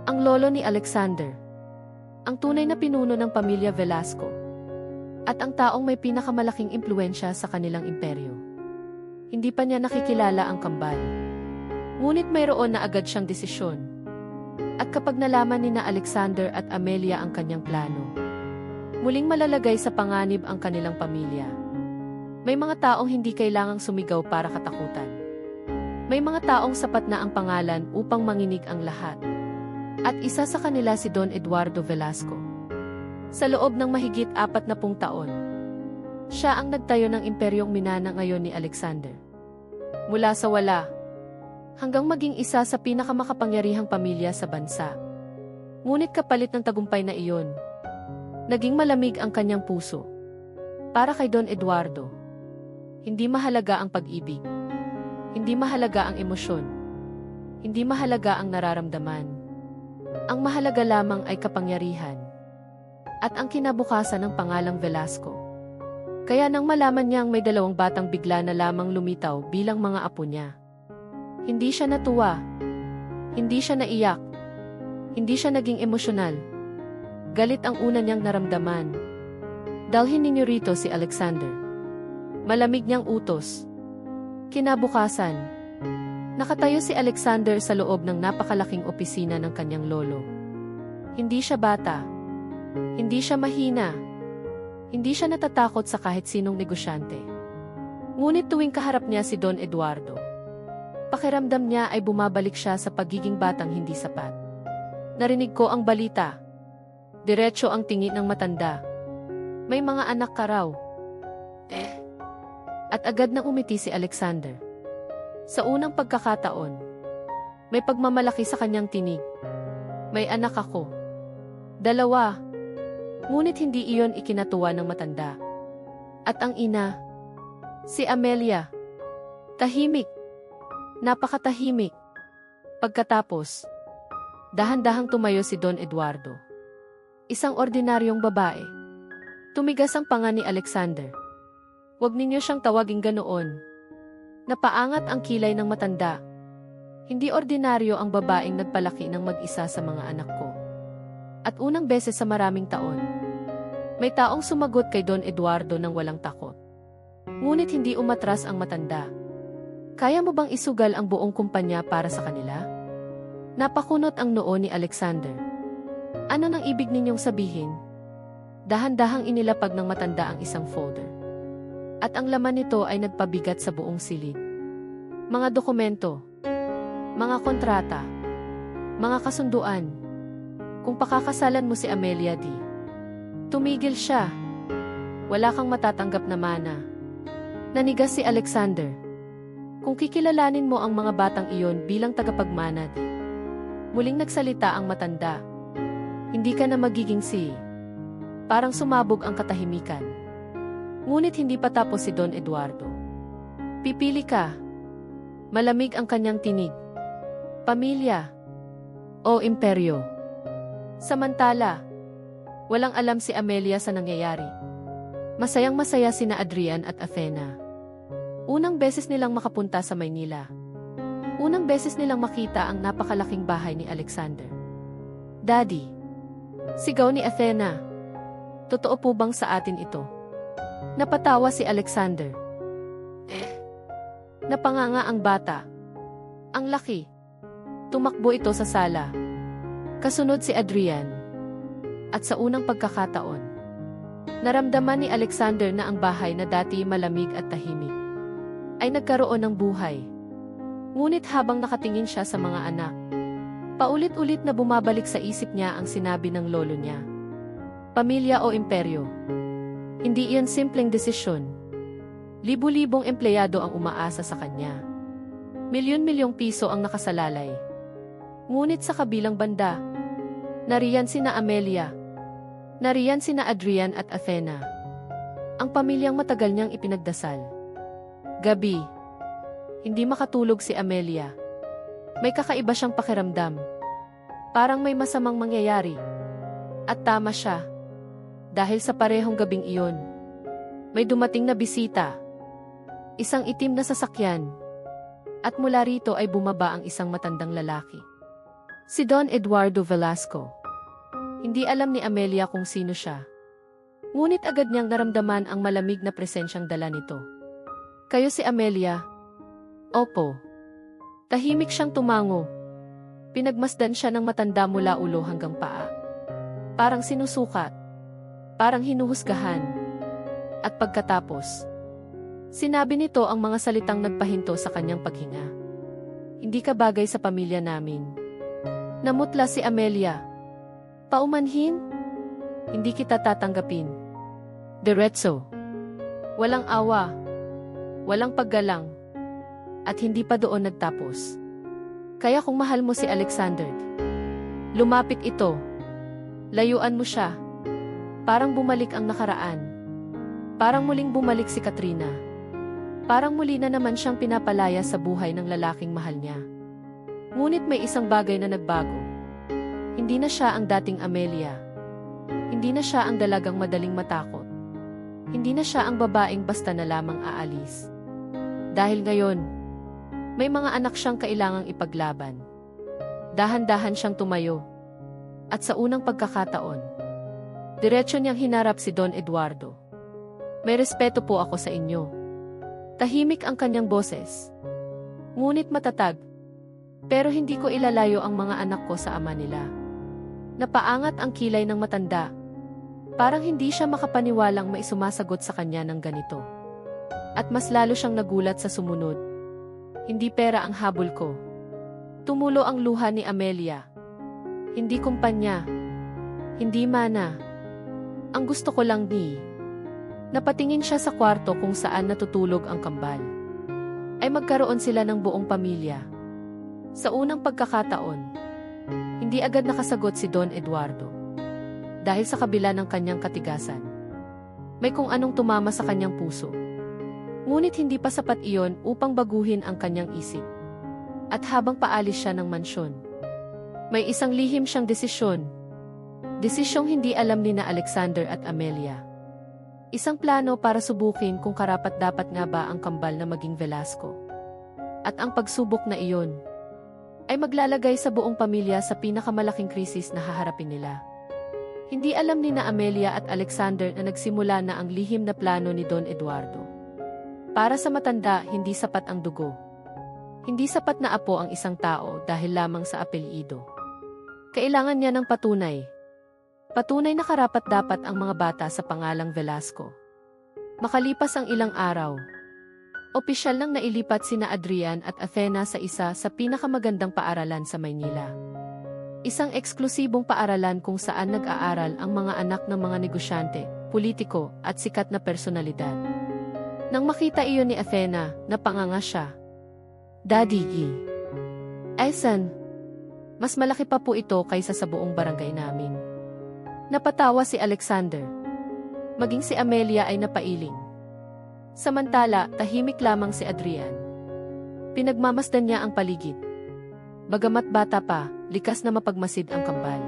Ang lolo ni Alexander. Ang tunay na pinuno ng pamilya Velasco. At ang taong may pinakamalaking impluensya sa kanilang imperyo. Hindi pa niya nakikilala ang kambal. Ngunit mayroon na agad siyang desisyon. At kapag nalaman ni na Alexander at Amelia ang kanyang plano, muling malalagay sa panganib ang kanilang pamilya. May mga taong hindi kailangang sumigaw para katakutan. May mga taong sapat na ang pangalan upang manginig ang lahat. At isa sa kanila si Don Eduardo Velasco. Sa loob ng mahigit 40 taon, siya ang nagtayo ng imperyong minana ngayon ni Alexander. Mula sa wala, hanggang maging isa sa pinakamakapangyarihang pamilya sa bansa. Ngunit kapalit ng tagumpay na iyon, naging malamig ang kanyang puso. Para kay Don Eduardo, hindi mahalaga ang pag-ibig. Hindi mahalaga ang emosyon. Hindi mahalaga ang nararamdaman. Ang mahalaga lamang ay kapangyarihan. At ang kinabukasan ng pangalang Velasco. Kaya nang malaman niyang may 2 batang bigla na lamang lumitaw bilang mga apo niya, hindi siya natuwa. Hindi siya naiyak. Hindi siya naging emosyonal. Galit ang una niyang naramdaman. Dalhin ninyo rito si Alexander. Malamig niyang utos. Kinabukasan, nakatayo si Alexander sa loob ng napakalaking opisina ng kanyang lolo. Hindi siya bata. Hindi siya mahina. Hindi siya natatakot sa kahit sinong negosyante. Ngunit tuwing kaharap niya si Don Eduardo, pakiramdam niya ay bumabalik siya sa pagiging batang hindi sapat. Narinig ko ang balita. Diretso ang tingin ng matanda. May mga anak ka raw. At agad nang umiti si Alexander. Sa unang pagkakataon, may pagmamalaki sa kanyang tinig. May anak ako. 2. Ngunit hindi iyon ikinatuwa ng matanda. At ang ina, si Amelia, tahimik. Napakatahimik. Pagkatapos, dahan-dahang tumayo si Don Eduardo. Isang ordinaryong babae. Tumigas ang panga ni Alexander. Huwag ninyo siyang tawaging ganoon. Napaangat ang kilay ng matanda. Hindi ordinaryo ang babaeng nagpalaki ng mag-isa sa mga anak ko. At unang beses sa maraming taon, may taong sumagot kay Don Eduardo ng walang takot. Ngunit hindi umatras ang matanda. Kaya mo bang isugal ang buong kumpanya para sa kanila? Napakunot ang noo ni Alexander. Ano nang ibig ninyong sabihin? Dahan-dahang inilapag ng matanda ang isang folder. At ang laman nito ay nagpabigat sa buong silid. Mga dokumento, mga kontrata, mga kasunduan. Kung pakakasalan mo si Amelia di, tumigil siya. Wala kang matatanggap na mana. Nanigas si Alexander. Kung kikilalanin mo ang mga batang iyon bilang tagapagmana di, muling nagsalita ang matanda. Hindi ka na magiging si. Parang sumabog ang katahimikan. Ngunit hindi pa tapos si Don Eduardo. Pipili ka. Malamig ang kanyang tinig. Pamilya o imperyo. Samantala, Walang alam si Amelia sa nangyayari. Masayang-masaya sina Adrian at Athena. Unang beses nilang makapunta sa Maynila. Unang beses nilang makita ang napakalaking bahay ni Alexander. "Daddy!" Sigaw ni Athena. "Totoo po bang sa atin ito?" Napatawa si Alexander. Napanganga ang bata. Ang laki. Tumakbo ito sa sala. Kasunod si Adrian. At sa unang pagkakataon, naramdaman ni Alexander na ang bahay na dati malamig at tahimik ay nagkaroon ng buhay. Ngunit habang nakatingin siya sa mga anak, paulit-ulit na bumabalik sa isip niya ang sinabi ng lolo niya. Pamilya o imperyo? Hindi iyon simpleng desisyon. Libu-libong empleyado ang umaasa sa kanya. Milyon-milyong piso ang nakasalalay. Ngunit sa kabilang banda, nariyan sina Amelia, nariyan sina Adrian at Athena. Ang pamilyang matagal niyang ipinagdasal. Gabi. Hindi makatulog si Amelia. May kakaiba siyang pakiramdam. Parang may masamang mangyayari. At tama siya. Dahil sa parehong gabing iyon, may dumating na bisita. Isang itim na sasakyan. At mula rito ay bumaba ang isang matandang lalaki. Si Don Eduardo Velasco. Hindi alam ni Amelia kung sino siya. Ngunit agad niyang naramdaman ang malamig na presensyang dala nito. "Kayo si Amelia?" "Opo." Tahimik siyang tumango. Pinagmasdan siya ng matanda mula ulo hanggang paa. Parang sinusukat. Parang hinuhusgahan. At pagkatapos, sinabi nito ang mga salitang nagpahinto sa kanyang paghinga. "Hindi ka bagay sa pamilya namin." Namutla si Amelia. "Paumanhin? Hindi kita tatanggapin." Diretso. Walang awa. Walang paggalang. At hindi pa doon nagtapos. "Kaya kung mahal mo si Alexander, lumapit ito. Layuan mo siya." Parang bumalik ang nakaraan. Parang muling bumalik si Katrina. Parang muli na naman siyang pinapalaya sa buhay ng lalaking mahal niya. Ngunit may isang bagay na nagbago. Hindi na siya ang dating Amelia. Hindi na siya ang dalagang madaling matakot. Hindi na siya ang babaeng basta na lamang aalis. Dahil ngayon, may mga anak siyang kailangang ipaglaban. Dahan-dahan siyang tumayo. At sa unang pagkakataon, diretso niyang hinarap si Don Eduardo. "May respeto po ako sa inyo." Tahimik ang kanyang boses. Ngunit matatag. "Pero hindi ko ilalayo ang mga anak ko sa ama nila." Napaangat ang kilay ng matanda. Parang hindi siya makapaniwalang may sumasagot sa kanya ng ganito. At mas lalo siyang nagulat sa sumunod. "Hindi pera ang habol ko." Tumulo ang luha ni Amelia. "Hindi kumpanya. Hindi mana. Ang gusto ko lang ni..." Napatingin siya sa kwarto kung saan natutulog ang kambal. Ay magkaroon sila ng buong pamilya. Sa unang pagkakataon, hindi agad nakasagot si Don Eduardo. Dahil sa kabila ng kanyang katigasan, may kung anong tumama sa kanyang puso. Ngunit hindi pa sapat iyon upang baguhin ang kanyang isip. At habang paalis siya ng mansyon, may isang lihim siyang desisyon. Desisyong hindi alam ni na Alexander at Amelia. Isang plano para subukin kung karapat-dapat nga ba ang kambal na maging Velasco. At ang pagsubok na iyon ay maglalagay sa buong pamilya sa pinakamalaking krisis na haharapin nila. Hindi alam ni na Amelia at Alexander na nagsimula na ang lihim na plano ni Don Eduardo. Para sa matanda, hindi sapat ang dugo. Hindi sapat na apo ang isang tao dahil lamang sa apelyido. Kailangan niya ng patunay. Patunay na karapat-dapat ang mga bata sa pangalang Velasco. Makalipas ang ilang araw, opisyal nang nailipat sina Adrian at Athena sa isa sa pinakamagandang paaralan sa Maynila. Isang eksklusibong paaralan kung saan nag-aaral ang mga anak ng mga negosyante, politiko at sikat na personalidad. Nang makita iyon ni Athena, napanganga siya. "Daddy G. Aysan, mas malaki pa po ito kaysa sa buong barangay namin." Napatawa si Alexander. Maging si Amelia ay napailing. Samantala, tahimik lamang si Adrian. Pinagmamasdan niya ang paligid. Bagamat bata pa, likas na mapagmasid ang kambal.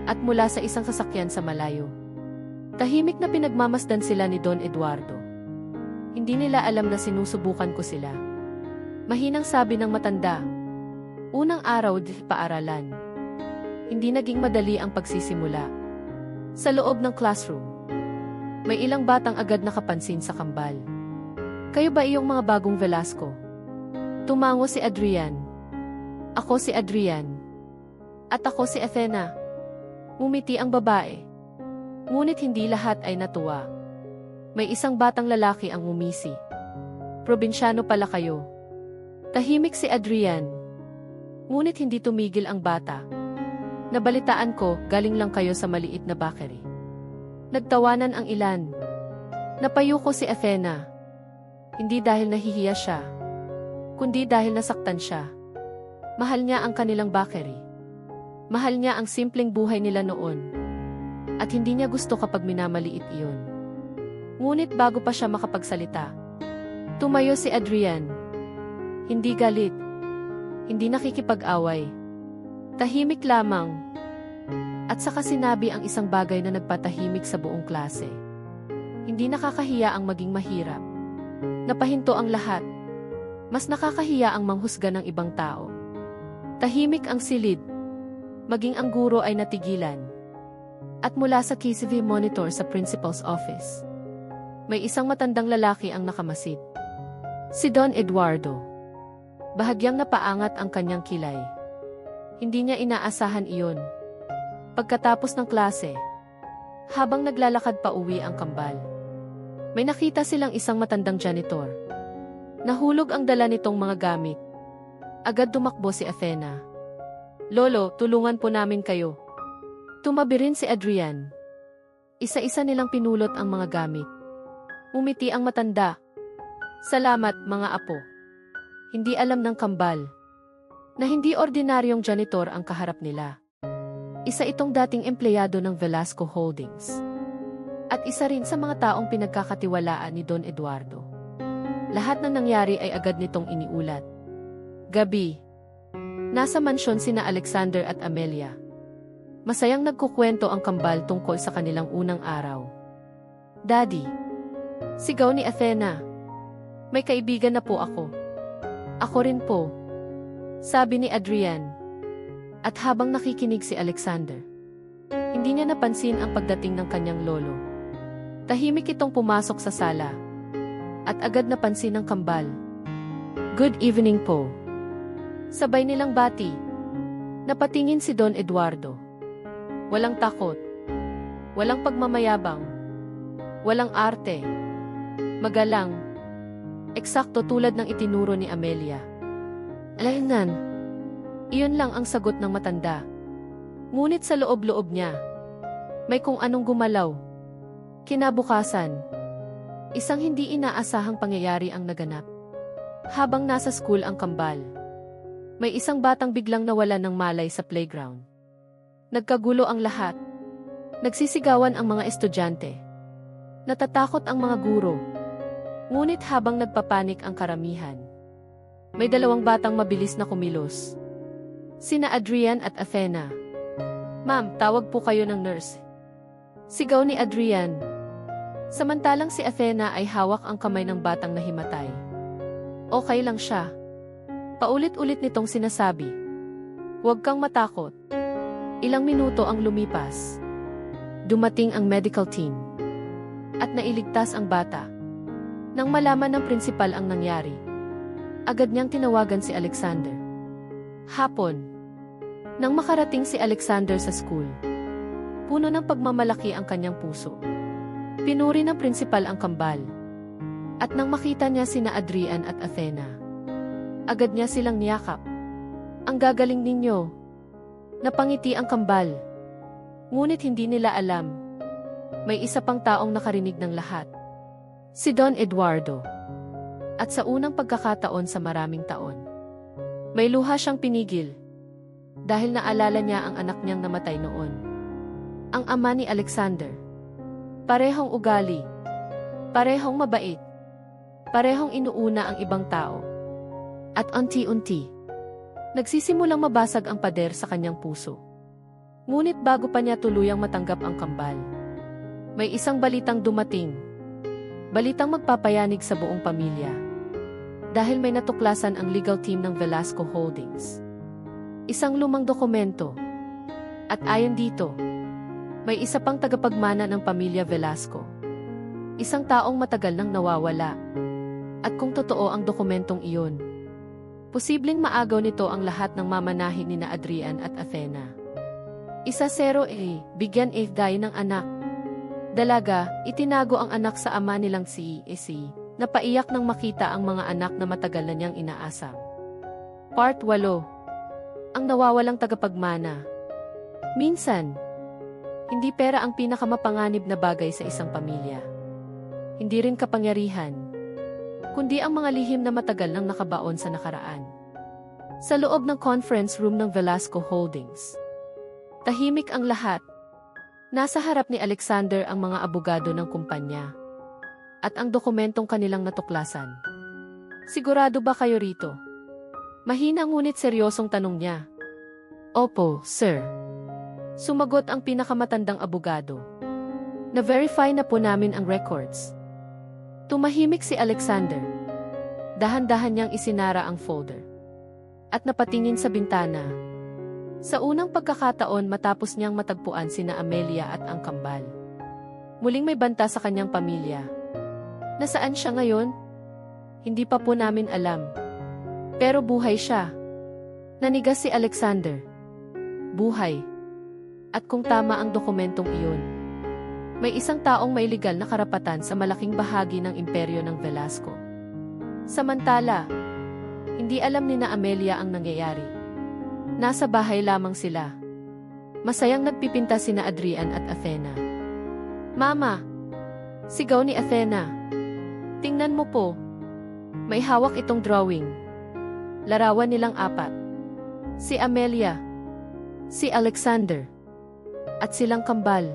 at mula sa isang sasakyan sa malayo. Tahimik na pinagmamasdan sila ni Don Eduardo. Hindi nila alam na sinusubukan ko sila. Mahinang sabi ng matanda. Unang araw di paaralan. Hindi naging madali ang pagsisimula. Sa loob ng classroom, may ilang batang agad nakapansin sa kambal. Kayo ba iyong mga bagong Velasco? Tumango si Adrian. Ako si Adrian. At ako si Athena. Ngumiti ang babae. Ngunit hindi lahat ay natuwa. May isang batang lalaki ang ngumisi. Probinsyano pala kayo. Tahimik si Adrian. Ngunit hindi tumigil ang bata. Nabalitaan ko, galing lang kayo sa maliit na bakery. Nagtawanan ang ilan. Napayuko si Athena. Hindi dahil nahihiya siya, kundi dahil nasaktan siya. Mahal niya ang kanilang bakery. Mahal niya ang simpleng buhay nila noon. At hindi niya gusto kapag minamaliit iyon. Ngunit bago pa siya makapagsalita, tumayo si Adrian. Hindi galit. Hindi nakikipag-away. Tahimik lamang. At saka sinabi ang isang bagay na nagpatahimik sa buong klase. Hindi nakakahiya ang maging mahirap. Napahinto ang lahat. Mas nakakahiya ang manghusga ng ibang tao. Tahimik ang silid. Maging ang guro ay natigilan. At mula sa KCV monitor sa principal's office, may isang matandang lalaki ang nakamasid. Si Don Eduardo. Bahagyang napaangat ang kanyang kilay. Hindi niya inaasahan iyon. Pagkatapos ng klase, habang naglalakad pa uwi ang kambal, may nakita silang isang matandang janitor. Nahulog ang dala nitong mga gamit. Agad tumakbo si Athena. Lolo, tulungan po namin kayo. Tumabi rin si Adrian. Isa-isa nilang pinulot ang mga gamit. Umiti ang matanda. Salamat, mga apo. Hindi alam ng kambal na hindi ordinaryong janitor ang kaharap nila. Isa itong dating empleyado ng Velasco Holdings. At isa rin sa mga taong pinagkakatiwalaan ni Don Eduardo. Lahat ng nangyari ay agad nitong iniulat. Gabi. Nasa mansyon sina Alexander at Amelia. Masayang nagkukwento ang kambal tungkol sa kanilang unang araw. Daddy. Sigaw ni Athena. May kaibigan na po ako. Ako rin po. Sabi ni Adrian. At habang nakikinig si Alexander, hindi niya napansin ang pagdating ng kanyang lolo. Tahimik itong pumasok sa sala. At agad napansin ng kambal. Good evening po. Sabay nilang bati. Napatingin si Don Eduardo. Walang takot. Walang pagmamayabang. Walang arte. Magalang. Eksakto tulad ng itinuro ni Amelia. Alainan. Iyon lang ang sagot ng matanda. Ngunit sa loob-loob niya, may kung anong gumalaw. Kinabukasan, isang hindi inaasahang pangyayari ang naganap. Habang nasa school ang kambal, may isang batang biglang nawalan ng malay sa playground. Nagkagulo ang lahat. Nagsisigawan ang mga estudyante. Natatakot ang mga guro. Ngunit habang nagpapanik ang karamihan, may dalawang batang mabilis na kumilos. Sina Adrian at Athena. Ma'am, tawag po kayo ng nurse. Sigaw ni Adrian. Samantalang si Athena ay hawak ang kamay ng batang nahimatay. Okay lang siya. Paulit-ulit nitong sinasabi. Huwag kang matakot. Ilang minuto ang lumipas. Dumating ang medical team. At nailigtas ang bata. Nang malaman ng prinsipal ang nangyari, agad niyang tinawagan si Alexander. Hapon. Nang makarating si Alexander sa school, puno ng pagmamalaki ang kanyang puso. Pinuri ng prinsipal ang kambal. At nang makita niya sina Adrian at Athena, agad niya silang niyakap. Ang gagaling ninyo. Napangiti ang kambal. Ngunit hindi nila alam. May isa pang taong nakarinig ng lahat. Si Don Eduardo. At sa unang pagkakataon sa maraming taon, may luha siyang pinigil. Dahil naalala niya ang anak niyang namatay noon. Ang ama ni Alexander. Parehong ugali. Parehong mabait. Parehong inuuna ang ibang tao. At unti-unti, nagsisimulang mabasag ang pader sa kanyang puso. Ngunit bago pa niya tuluyang matanggap ang kambal, may isang balitang dumating. Balitang magpapayanig sa buong pamilya. Dahil may natuklasan ang legal team ng Velasco Holdings. Isang lumang dokumento. At ayon dito, may isa pang tagapagmana ng pamilya Velasco. Isang taong matagal nang nawawala. At kung totoo ang dokumentong iyon, posibleng maagaw nito ang lahat ng mamanahin ni na Adrian at Athena. Isa 0A, bigyan dahi ng anak. Dalaga, itinago ang anak sa ama nilang si AC, napaiyak nang makita ang mga anak na matagal na niyang inaasam. Part 8. Ang nawawalang tagapagmana. Minsan, hindi pera ang pinakamapanganib na bagay sa isang pamilya. Hindi rin kapangyarihan, kundi ang mga lihim na matagal nang nakabaon sa nakaraan. Sa loob ng conference room ng Velasco Holdings, tahimik ang lahat. Nasa harap ni Alexander ang mga abogado ng kumpanya at ang dokumentong kanilang natuklasan. Sigurado ba kayo rito? Mahina ngunit seryosong tanong niya. Opo, sir. Sumagot ang pinakamatandang abogado. Na-verify na po namin ang records. Tumahimik si Alexander. Dahan-dahan niyang isinara ang folder. At napatingin sa bintana. Sa unang pagkakataon matapos niyang matagpuan sina Amelia at ang kambal. Muling may banta sa kanyang pamilya. Nasaan siya ngayon? Hindi pa po namin alam. Pero buhay siya. Nanigas si Alexander. Buhay. At kung tama ang dokumentong iyon, may isang taong may legal na karapatan sa malaking bahagi ng imperyo ng Velasco. Samantala, hindi alam ni na Amelia ang nangyayari. Nasa bahay lamang sila. Masayang nagpipinta sina Adrian at Athena. Mama! Sigaw ni Athena. Tingnan mo po. May hawak itong drawing. Larawan nilang 4. Si Amelia. Si Alexander. At silang kambal.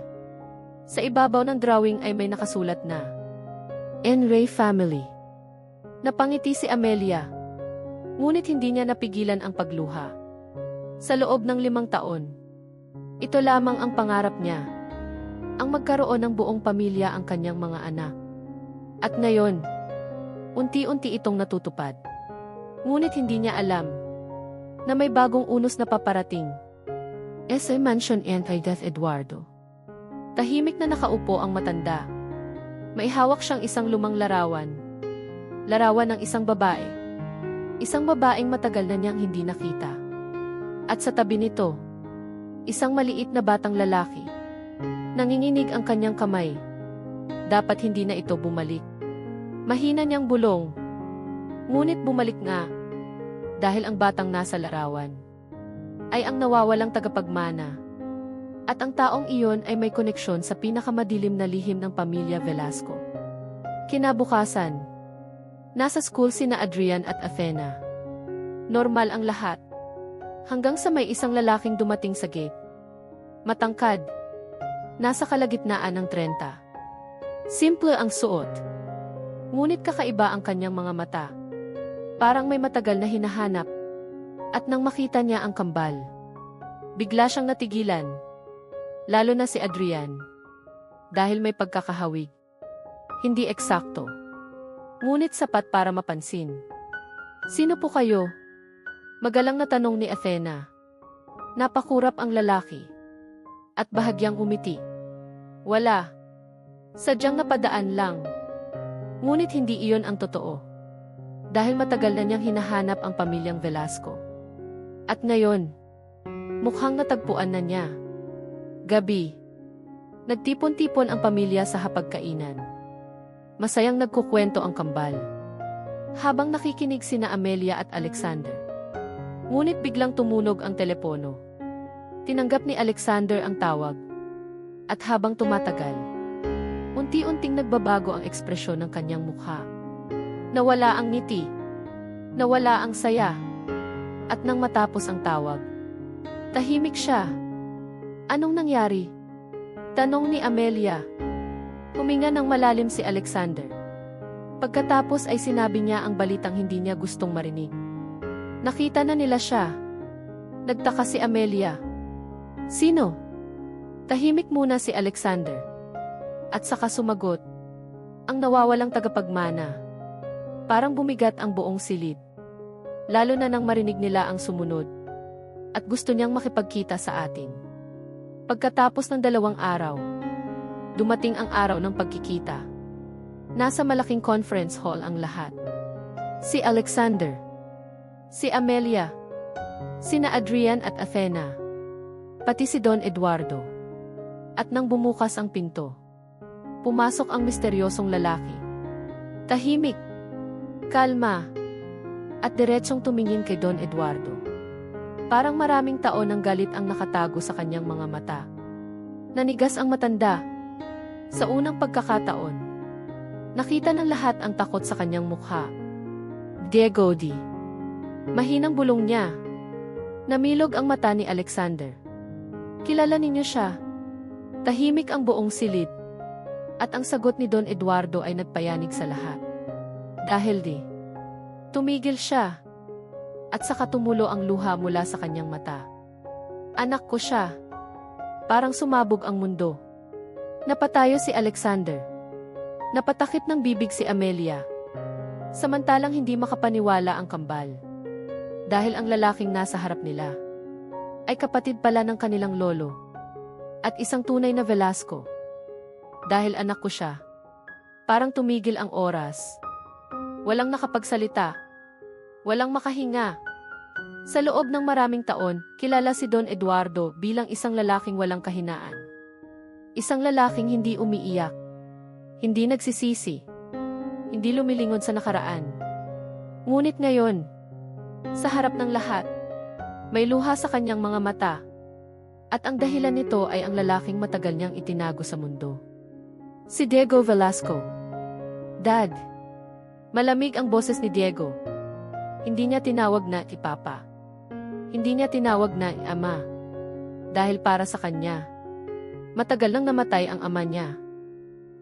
Sa ibabaw ng drawing ay may nakasulat na N-Ray Family. Napangiti si Amelia. Ngunit hindi niya napigilan ang pagluha. Sa loob ng 5 taon, ito lamang ang pangarap niya. Ang magkaroon ng buong pamilya ang kanyang mga anak. At ngayon, unti-unti itong natutupad. Ngunit hindi niya alam na may bagong unos na paparating. As I mentioned anti-death Eduardo. Tahimik na nakaupo ang matanda. May hawak siyang isang lumang larawan. Larawan ng isang babae. Isang babaeng matagal na niyang hindi nakita. At sa tabi nito, isang maliit na batang lalaki. Nanginginig ang kanyang kamay. Dapat hindi na ito bumalik. Mahina niyang bulong. Ngunit bumalik nga. Dahil ang batang nasa larawan ay ang nawawalang tagapagmana. At ang taong iyon ay may koneksyon sa pinakamadilim na lihim ng pamilya Velasco. Kinabukasan, nasa school sina Adrian at Athena. Normal ang lahat. Hanggang sa may isang lalaking dumating sa gate. Matangkad. Nasa kalagitnaan ng 30. Simple ang suot. Ngunit kakaiba ang kanyang mga mata. Parang may matagal na hinahanap. At nang makita niya ang kambal, bigla siyang natigilan. Lalo na si Adrian. Dahil may pagkakahawig. Hindi eksakto. Ngunit sapat para mapansin. Sino po kayo? Magalang na tanong ni Athena. Napakurap ang lalaki. At bahagyang umiti. Wala. Sadyang napadaan lang. Ngunit hindi iyon ang totoo. Dahil matagal na niyang hinahanap ang pamilyang Velasco. At ngayon, mukhang natagpuan na niya. Gabi. Nagtipon-tipon ang pamilya sa hapagkainan. Masayang nagkukwento ang kambal. Habang nakikinig sina Amelia at Alexander. Ngunit biglang tumunog ang telepono. Tinanggap ni Alexander ang tawag. At habang tumatagal, unti-unting nagbabago ang ekspresyon ng kanyang mukha. Nawala ang ngiti. Nawala ang saya. At nang matapos ang tawag, tahimik siya. Anong nangyari? Tanong ni Amelia. Huminga ng malalim si Alexander. Pagkatapos ay sinabi niya ang balitang hindi niya gustong marinig. Nakita na nila siya. Nagtaka si Amelia. Sino? Tahimik muna si Alexander. At saka sumagot. Ang nawawalang tagapagmana. Parang bumigat ang buong silid. Lalo na nang marinig nila ang sumunod. At gusto niyang makipagkita sa atin. Pagkatapos ng 2 araw, dumating ang araw ng pagkikita. Nasa malaking conference hall ang lahat. Si Alexander, si Amelia, sina Adrian at Athena, pati si Don Eduardo. At nang bumukas ang pinto, pumasok ang misteryosong lalaki. Tahimik, kalma, at diretsong tumingin kay Don Eduardo. Parang maraming taon ng galit ang nakatago sa kanyang mga mata. Nanigas ang matanda. Sa unang pagkakataon, nakita ng lahat ang takot sa kanyang mukha. Diego D. Mahinang bulong niya. Namilog ang mata ni Alexander. Kilala ninyo siya. Tahimik ang buong silid. At ang sagot ni Don Eduardo ay nagpayanig sa lahat. Dahil tumigil siya. At saka tumulo ang luha mula sa kanyang mata. Anak ko siya. Parang sumabog ang mundo. Napatayo si Alexander. Napatakip ng bibig si Amelia. Samantalang hindi makapaniwala ang kambal. Dahil ang lalaking nasa harap nila ay kapatid pala ng kanilang lolo. At isang tunay na Velasco. Dahil anak ko siya. Parang tumigil ang oras. Walang nakapagsalita. Walang makahinga. Sa loob ng maraming taon, kilala si Don Eduardo bilang isang lalaking walang kahinaan. Isang lalaking hindi umiiyak. Hindi nagsisisi. Hindi lumilingon sa nakaraan. Ngunit ngayon, sa harap ng lahat, may luha sa kanyang mga mata. At ang dahilan nito ay ang lalaking matagal niyang itinago sa mundo. Si Diego Velasco. Dad. Malamig ang boses ni Diego. Hindi niya tinawag na ipapa. Hindi niya tinawag na ama. Dahil para sa kanya, matagal nang namatay ang ama niya.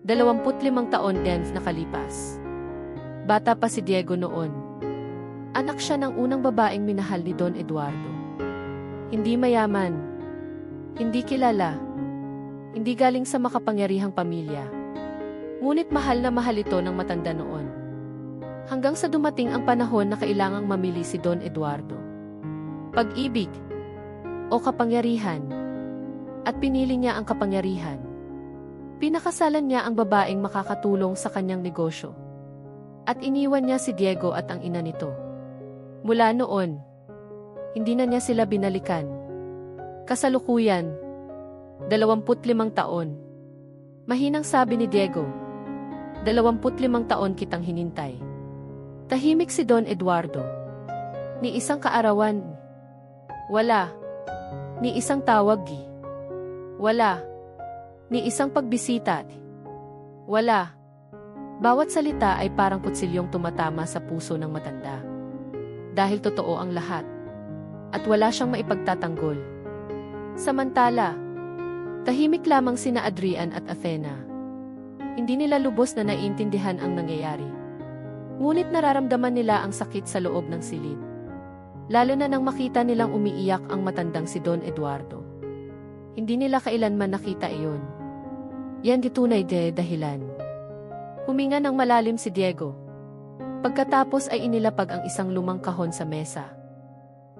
25 taon din nakalipas. Bata pa si Diego noon. Anak siya ng unang babaeng minahal ni Don Eduardo. Hindi mayaman. Hindi kilala. Hindi galing sa makapangyarihang pamilya. Ngunit mahal na mahal ito ng matanda noon. Hanggang sa dumating ang panahon na kailangang mamili si Don Eduardo. Pag-ibig o kapangyarihan. At pinili niya ang kapangyarihan. Pinakasalan niya ang babaeng makakatulong sa kanyang negosyo. At iniwan niya si Diego at ang ina nito. Mula noon, hindi na niya sila binalikan. Kasalukuyan, 25 taon. Mahinang sabi ni Diego, 25 taon kitang hinintay. Tahimik si Don Eduardo. Ni isang kaarawan. Wala. Ni isang tawag. Wala. Ni isang pagbisita. Wala. Bawat salita ay parang kutsilyong tumatama sa puso ng matanda. Dahil totoo ang lahat. At wala siyang maipagtatanggol. Samantala, tahimik lamang sina Adrian at Athena. Hindi nila lubos na naiintindihan ang nangyayari. Ngunit nararamdaman nila ang sakit sa loob ng silid. Lalo na nang makita nilang umiiyak ang matandang si Don Eduardo. Hindi nila kailanman nakita iyon. Yan tunay de dahilan. Huminga ng malalim si Diego. Pagkatapos ay inilapag ang isang lumang kahon sa mesa.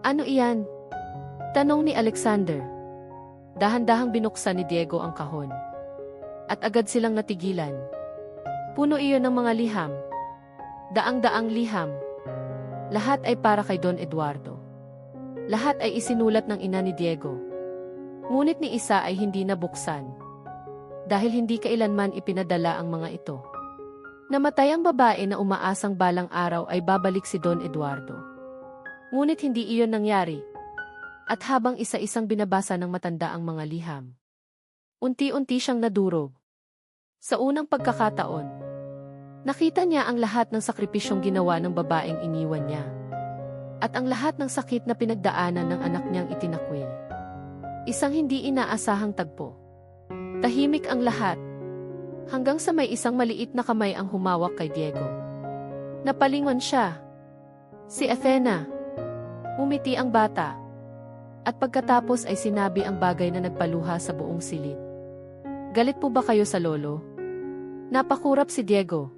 Ano iyan? Tanong ni Alexander. Dahan-dahang binuksan ni Diego ang kahon. At agad silang natigilan. Puno iyon ng mga liham. Daang-daang liham. Lahat ay para kay Don Eduardo. Lahat ay isinulat ng ina ni Diego. Ngunit ni isa ay hindi nabuksan. Dahil hindi kailanman ipinadala ang mga ito. Namatay ang babae na umaasang balang araw ay babalik si Don Eduardo. Ngunit hindi iyon nangyari. At habang isa-isang binabasa ng matanda ang mga liham, unti-unti siyang nadurog. Sa unang pagkakataon, nakita niya ang lahat ng sakripisyong ginawa ng babaeng iniwan niya. At ang lahat ng sakit na pinagdaanan ng anak niyang itinakwil. Isang hindi inaasahang tagpo. Tahimik ang lahat. Hanggang sa may isang maliit na kamay ang humawak kay Diego. Napalingon siya. Si Athena. Umiti ang bata. At pagkatapos ay sinabi ang bagay na nagpaluha sa buong silid. Galit po ba kayo sa lolo? Napakurap si Diego.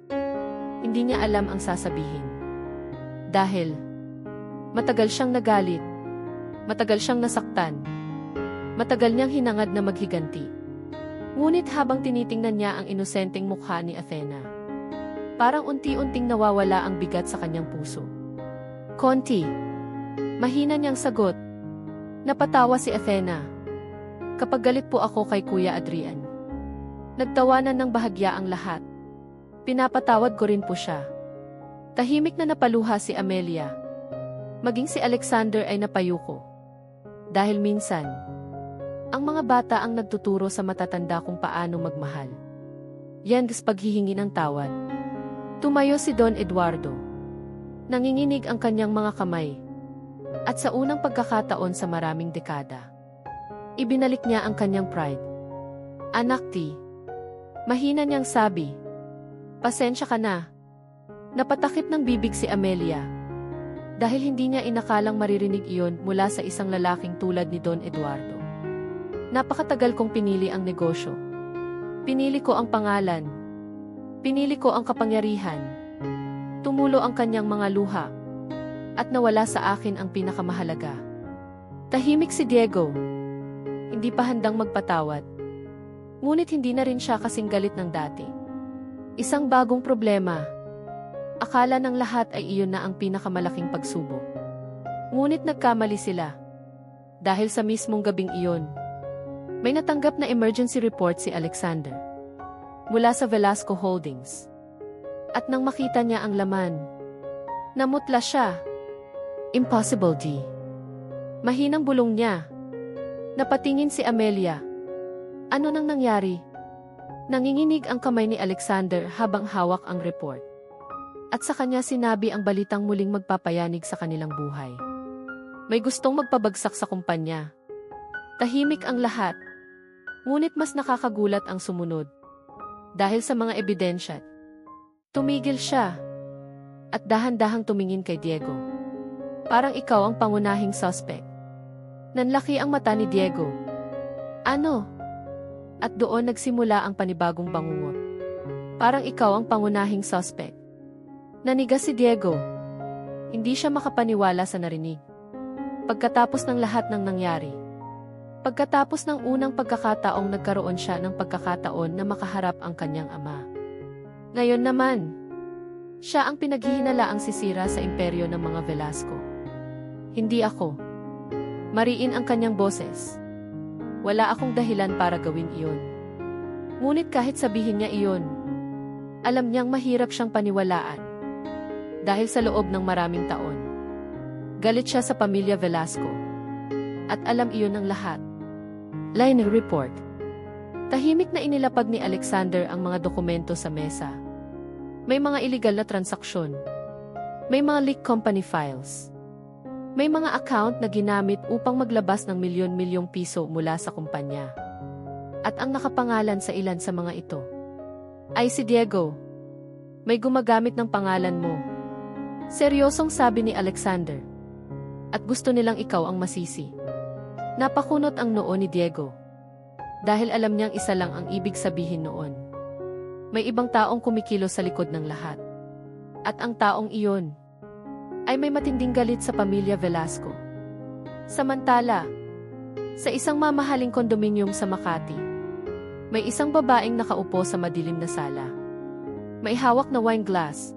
Hindi niya alam ang sasabihin. Dahil matagal siyang nagalit. Matagal siyang nasaktan. Matagal niyang hinangad na maghiganti. Ngunit habang tinitingnan niya ang inosenteng mukha ni Athena, parang unti-unting nawawala ang bigat sa kanyang puso. Konti. Mahina niyang sagot. Napatawa si Athena. Kapag galit po ako kay Kuya Adrian. Nagtawanan ng bahagya ang lahat. Pinapatawad ko rin po siya. Tahimik na napaluha si Amelia. Maging si Alexander ay napayuko. Dahil minsan, ang mga bata ang nagtuturo sa matatanda kung paano magmahal. Yan gas paghihingi ng tawad. Tumayo si Don Eduardo. Nanginginig ang kanyang mga kamay. At sa unang pagkakataon sa maraming dekada, ibinalik niya ang kanyang pride. Anak T. Mahina niyang sabi. Pasensya ka na. Napatakip ng bibig si Amelia. Dahil hindi niya inakalang maririnig iyon mula sa isang lalaking tulad ni Don Eduardo. Napakatagal kong pinili ang negosyo. Pinili ko ang pangalan. Pinili ko ang kapangyarihan. Tumulo ang kanyang mga luha. At nawala sa akin ang pinakamahalaga. Tahimik si Diego. Hindi pa handang magpatawad. Ngunit hindi na rin siya kasing galit ng dati. Isang bagong problema. Akala ng lahat ay iyon na ang pinakamalaking pagsubok. Ngunit nagkamali sila. Dahil sa mismong gabing iyon, may natanggap na emergency report si Alexander. Mula sa Velasco Holdings. At nang makita niya ang laman, namutla siya. Impossible D. Mahinang bulong niya. Napatingin si Amelia. Ano nang nangyari? Nanginginig ang kamay ni Alexander habang hawak ang report. At sa kanya sinabi ang balitang muling magpapayanig sa kanilang buhay. May gustong magpabagsak sa kumpanya. Tahimik ang lahat. Ngunit mas nakakagulat ang sumunod. Dahil sa mga ebidensya. Tumigil siya. At dahan-dahang tumingin kay Diego. Parang ikaw ang pangunahing suspect. Nanlaki ang mata ni Diego. Ano? At doon nagsimula ang panibagong bangungot. Parang ikaw ang pangunahing suspect. Nanigas si Diego. Hindi siya makapaniwala sa narinig. Pagkatapos ng lahat ng nangyari. Pagkatapos ng unang pagkakataong nagkaroon siya ng pagkakataon na makaharap ang kanyang ama. Ngayon naman, siya ang pinaghihinalaang sisira sa imperyo ng mga Velasco. Hindi ako. Mariin ang kanyang boses. Wala akong dahilan para gawin iyon. Ngunit kahit sabihin niya iyon, alam niyang mahirap siyang paniwalaan. Dahil sa loob ng maraming taon, galit siya sa pamilya Velasco. At alam iyon ng lahat. Line report. Tahimik na inilapag ni Alexander ang mga dokumento sa mesa. May mga illegal na transaksyon. May mga leak company files. May mga account na ginamit upang maglabas ng milyon-milyong piso mula sa kumpanya. At ang nakapangalan sa ilan sa mga ito ay si Diego. May gumagamit ng pangalan mo. Seryosong sabi ni Alexander. At gusto nilang ikaw ang masisi. Napakunot ang noo ni Diego. Dahil alam niyang isa lang ang ibig sabihin noon. May ibang taong kumikilos sa likod ng lahat. At ang taong iyon ay may matinding galit sa pamilya Velasco. Samantala, sa isang mamahaling kondominium sa Makati, may isang babaeng nakaupo sa madilim na sala. May hawak na wine glass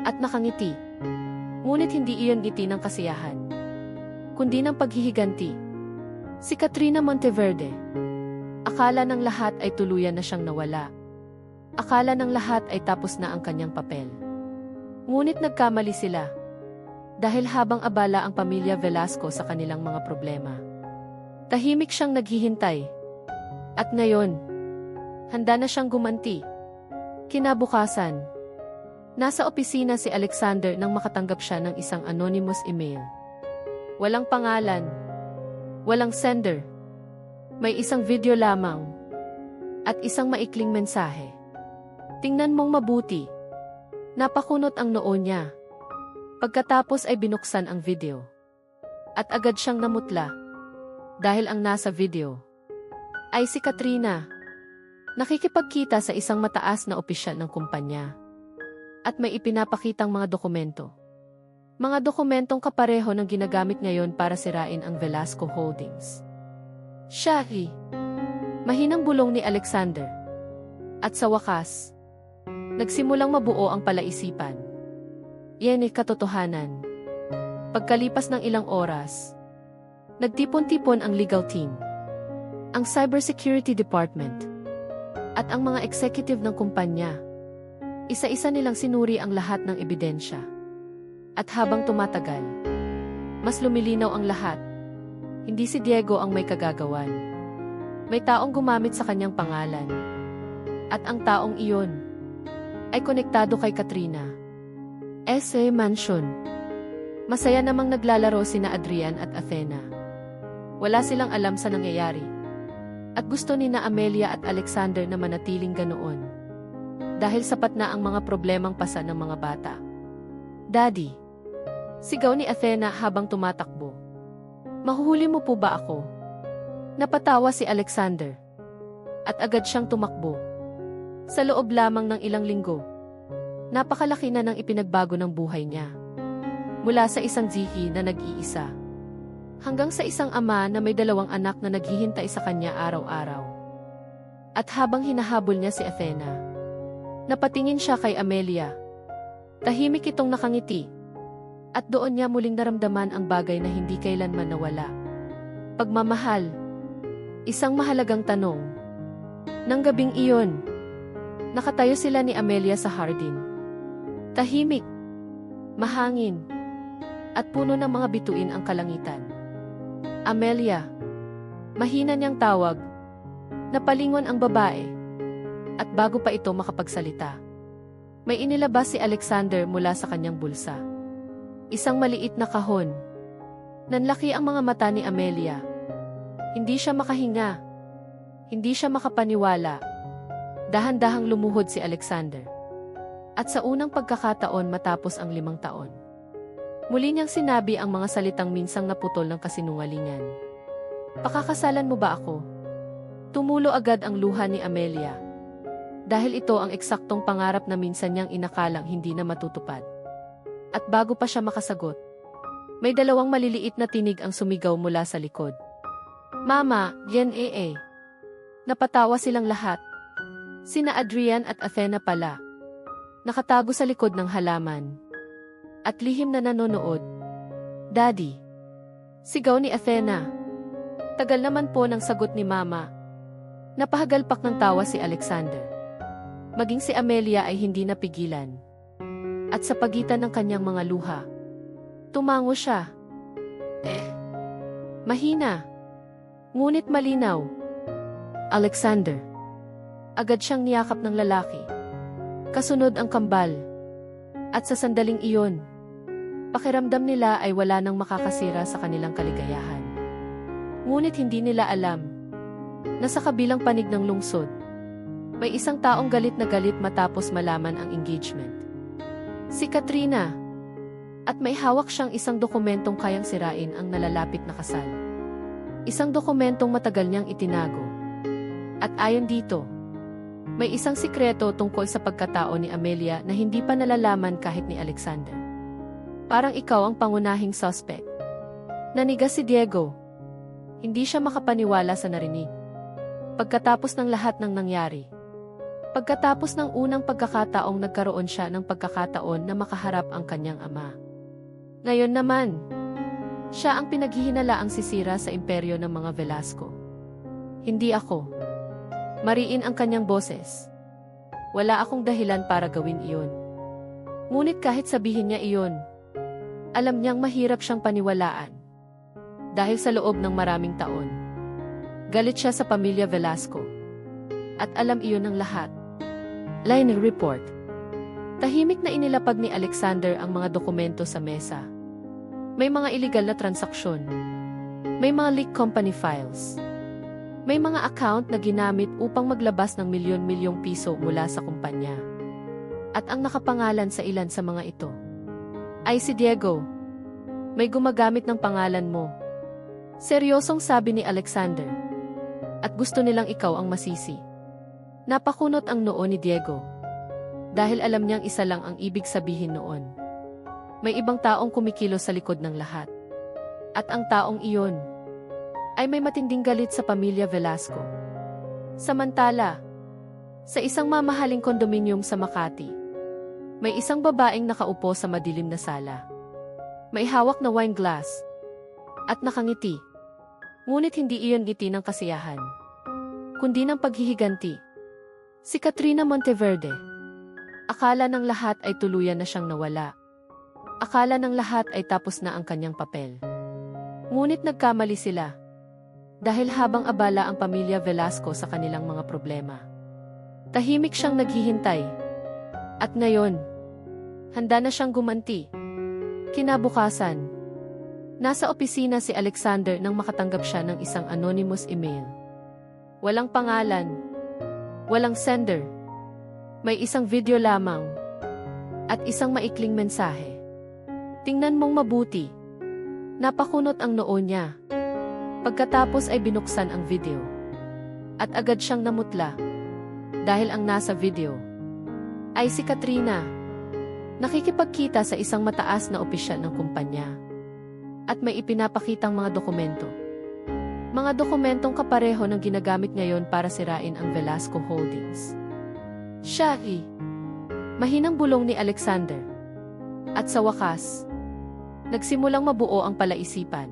at nakangiti. Ngunit hindi iyon ngiti ng kasiyahan, kundi ng paghihiganti. Si Katrina Monteverde. Akala ng lahat ay tuluyan na siyang nawala. Akala ng lahat ay tapos na ang kanyang papel. Ngunit nagkamali sila. Dahil habang abala ang pamilya Velasco sa kanilang mga problema, tahimik siyang naghihintay. At ngayon, handa na siyang gumanti. Kinabukasan, nasa opisina si Alexander nang makatanggap siya ng isang anonymous email. Walang pangalan. Walang sender. May isang video lamang. At isang maikling mensahe. Tingnan mong mabuti. Napakunot ang noo niya. Pagkatapos ay binuksan ang video. At agad siyang namutla. Dahil ang nasa video ay si Katrina. Nakikipagkita sa isang mataas na opisyal ng kumpanya. At may ipinapakitang mga dokumento. Mga dokumentong kapareho ng ginagamit ngayon para sirain ang Velasco Holdings. Shahi. Mahinang bulong ni Alexander. At sa wakas, nagsimulang mabuo ang palaisipan. Yan ay katotohanan. Pagkalipas ng ilang oras, nagtipon-tipon ang legal team, ang cybersecurity department, at ang mga executive ng kumpanya. Isa-isa nilang sinuri ang lahat ng ebidensya. At habang tumatagal, mas lumilinaw ang lahat. Hindi si Diego ang may kagagawan. May taong gumamit sa kanyang pangalan. At ang taong iyon ay konektado kay Katrina. S.A. Mansion. Masaya namang naglalaro sina Adrian at Athena. Wala silang alam sa nangyayari. At gusto ni na Amelia at Alexander na manatiling ganoon. Dahil sapat na ang mga problemang pasa ng mga bata. Daddy. Sigaw ni Athena habang tumatakbo. Mahuhuli mo po ba ako? Napatawa si Alexander. At agad siyang tumakbo. Sa loob lamang ng ilang linggo, napakalaki na ng ipinagbago ng buhay niya. Mula sa isang zihi na nag-iisa, hanggang sa isang ama na may 2 anak na naghihintay sa kanya araw-araw. At habang hinahabol niya si Athena, napatingin siya kay Amelia. Tahimik itong nakangiti. At doon niya muling naramdaman ang bagay na hindi kailanman nawala. Pagmamahal. Isang mahalagang tanong. Nang gabing iyon, nakatayo sila ni Amelia sa hardin. Tahimik, mahangin, at puno ng mga bituin ang kalangitan. Amelia. Mahina niyang tawag. Napalingon ang babae. At bago pa ito makapagsalita, may inilabas si Alexander mula sa kanyang bulsa. Isang maliit na kahon. Nanlaki ang mga mata ni Amelia. Hindi siya makahinga. Hindi siya makapaniwala. Dahan-dahang lumuhod si Alexander. At sa unang pagkakataon matapos ang 5 taon, muli niyang sinabi ang mga salitang minsang naputol ng kasinungalingan. Pakakasalan mo ba ako? Tumulo agad ang luha ni Amelia. Dahil ito ang eksaktong pangarap na minsan niyang inakalang hindi na matutupad. At bago pa siya makasagot, may 2 maliliit na tinig ang sumigaw mula sa likod. Mama, yan eh. Napatawa silang lahat. Sina Adrian at Athena pala. Nakatago sa likod ng halaman. At lihim na nanonood. Daddy. Sigaw ni Athena. Tagal naman po ng sagot ni Mama. Napahagalpak ng tawa si Alexander. Maging si Amelia ay hindi napigilan. At sa pagitan ng kanyang mga luha, tumango siya. Mahina. Ngunit malinaw. Alexander. Agad siyang niyakap ng lalaki. Kasunod ang kambal. At sa sandaling iyon, pakiramdam nila ay wala nang makakasira sa kanilang kaligayahan. Ngunit hindi nila alam na sa kabilang panig ng lungsod, may isang taong galit na galit matapos malaman ang engagement. Si Katrina. At may hawak siyang isang dokumentong kayang sirain ang nalalapit na kasal. Isang dokumentong matagal niyang itinago. At ayon dito, may isang sikreto tungkol sa pagkatao ni Amelia na hindi pa nalalaman kahit ni Alexander. Parang ikaw ang pangunahing suspect. Nanigas si Diego. Hindi siya makapaniwala sa narinig. Pagkatapos ng lahat ng nangyari, pagkatapos ng unang pagkakataong nagkaroon siya ng pagkakataon na makaharap ang kanyang ama. Ngayon naman, siya ang pinaghihinalaang sisira sa imperyo ng mga Velasco. Hindi ako. Mariin ang kanyang boses. Wala akong dahilan para gawin iyon. Ngunit kahit sabihin niya iyon, alam niyang mahirap siyang paniwalaan. Dahil sa loob ng maraming taon, galit siya sa pamilya Velasco. At alam iyon ng lahat. Line report. Tahimik na inilapag ni Alexander ang mga dokumento sa mesa. May mga illegal na transaksyon. May mga leaked company files. May mga account na ginamit upang maglabas ng milyon-milyong piso mula sa kumpanya. At ang nakapangalan sa ilan sa mga ito ay si Diego. May gumagamit ng pangalan mo. Seryosong sabi ni Alexander. At gusto nilang ikaw ang masisi. Napakunot ang noo ni Diego. Dahil alam niyang isa lang ang ibig sabihin noon. May ibang taong kumikilos sa likod ng lahat. At ang taong iyon ay may matinding galit sa pamilya Velasco. Samantala, sa isang mamahaling kondominium sa Makati, may isang babaeng nakaupo sa madilim na sala. May hawak na wine glass at nakangiti. Ngunit hindi iyon ngiti ng kasiyahan, kundi ng paghihiganti. Si Katrina Monteverde. Akala ng lahat ay tuluyan na siyang nawala. Akala ng lahat ay tapos na ang kanyang papel. Ngunit nagkamali sila. Dahil habang abala ang pamilya Velasco sa kanilang mga problema, tahimik siyang naghihintay. At ngayon, handa na siyang gumanti. Kinabukasan, nasa opisina si Alexander nang makatanggap siya ng isang anonymous email. Walang pangalan, walang sender. May isang video lamang at isang maikling mensahe. Tingnan mong mabuti. Napakunot ang noo niya. Pagkatapos ay binuksan ang video. At agad siyang namutla. Dahil ang nasa video ay si Katrina. Nakikipagkita sa isang mataas na opisyal ng kumpanya. At may ipinapakitang mga dokumento. Mga dokumentong kapareho ng ginagamit ngayon para sirain ang Velasco Holdings. Siya mahinang bulong ni Alexander. At sa wakas, nagsimulang mabuo ang palaisipan.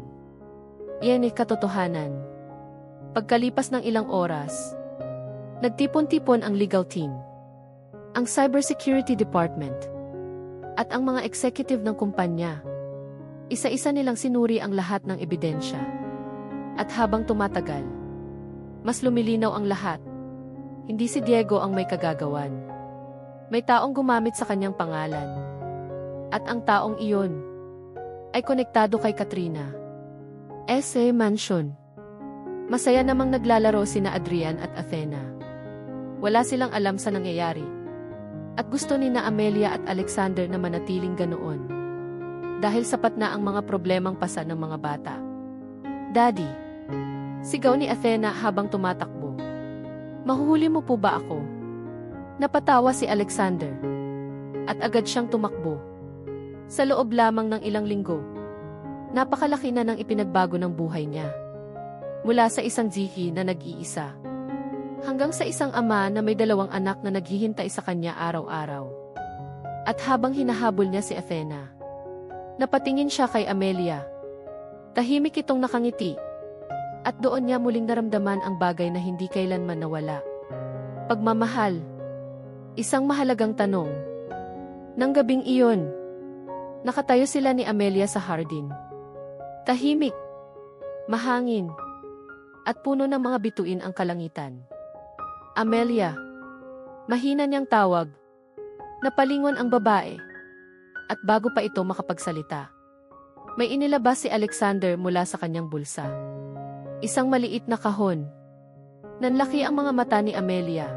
Iyan ay katotohanan. Pagkalipas ng ilang oras, nagtipon-tipon ang legal team, ang cybersecurity department, at ang mga executive ng kumpanya. Isa-isa nilang sinuri ang lahat ng ebidensya. At habang tumatagal, mas lumilinaw ang lahat. Hindi si Diego ang may kagagawan. May taong gumamit sa kanyang pangalan. At ang taong iyon ay konektado kay Katrina. S.A. Mansion. Masaya namang naglalaro sina Adrian at Athena. Wala silang alam sa nangyayari. At gusto ni na Amelia at Alexander na manatiling ganoon. Dahil sapat na ang mga problemang pasa ng mga bata. Daddy, sigaw ni Athena habang tumatakbo. Mahuhuli mo po ba ako? Napatawa si Alexander. At agad siyang tumakbo. Sa loob lamang ng ilang linggo, napakalaki na ng ipinagbago ng buhay niya. Mula sa isang ziki na nag-iisa, hanggang sa isang ama na may 2 anak na naghihintay sa kanya araw-araw. At habang hinahabol niya si Athena, napatingin siya kay Amelia. Tahimik itong nakangiti. At doon niya muling naramdaman ang bagay na hindi kailanman nawala. Pagmamahal. Isang mahalagang tanong. Nang gabing iyon, nakatayo sila ni Amelia sa hardin. Tahimik, mahangin, at puno ng mga bituin ang kalangitan. Amelia. Mahina niyang tawag. Napalingon ang babae. At bago pa ito makapagsalita, may inilabas si Alexander mula sa kanyang bulsa. Isang maliit na kahon. Nanlaki ang mga mata ni Amelia.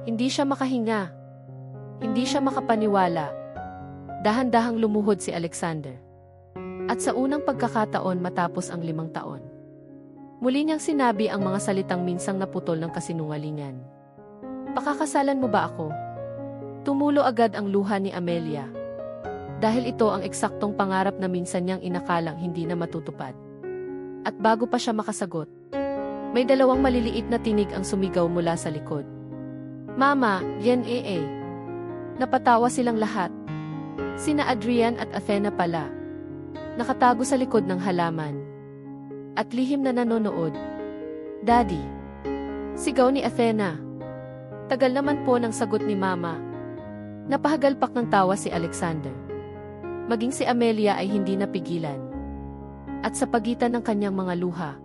Hindi siya makahinga. Hindi siya makapaniwala. Dahan-dahang lumuhod si Alexander. At sa unang pagkakataon matapos ang 5 taon, muli niyang sinabi ang mga salitang minsang naputol ng kasinungalingan. Pakakasalan mo ba ako? Tumulo agad ang luha ni Amelia. Dahil ito ang eksaktong pangarap na minsan niyang inakalang hindi na matutupad. At bago pa siya makasagot, may 2 maliliit na tinig ang sumigaw mula sa likod. Mama, yan eh. Napatawa silang lahat. Sina Adrian at Athena pala. Nakatago sa likod ng halaman. At lihim na nanonood. Daddy. Sigaw ni Athena. Tagal naman po ng sagot ni Mama. Napahagalpak ng tawa si Alexander. Maging si Amelia ay hindi napigilan. At sa pagitan ng kanyang mga luha,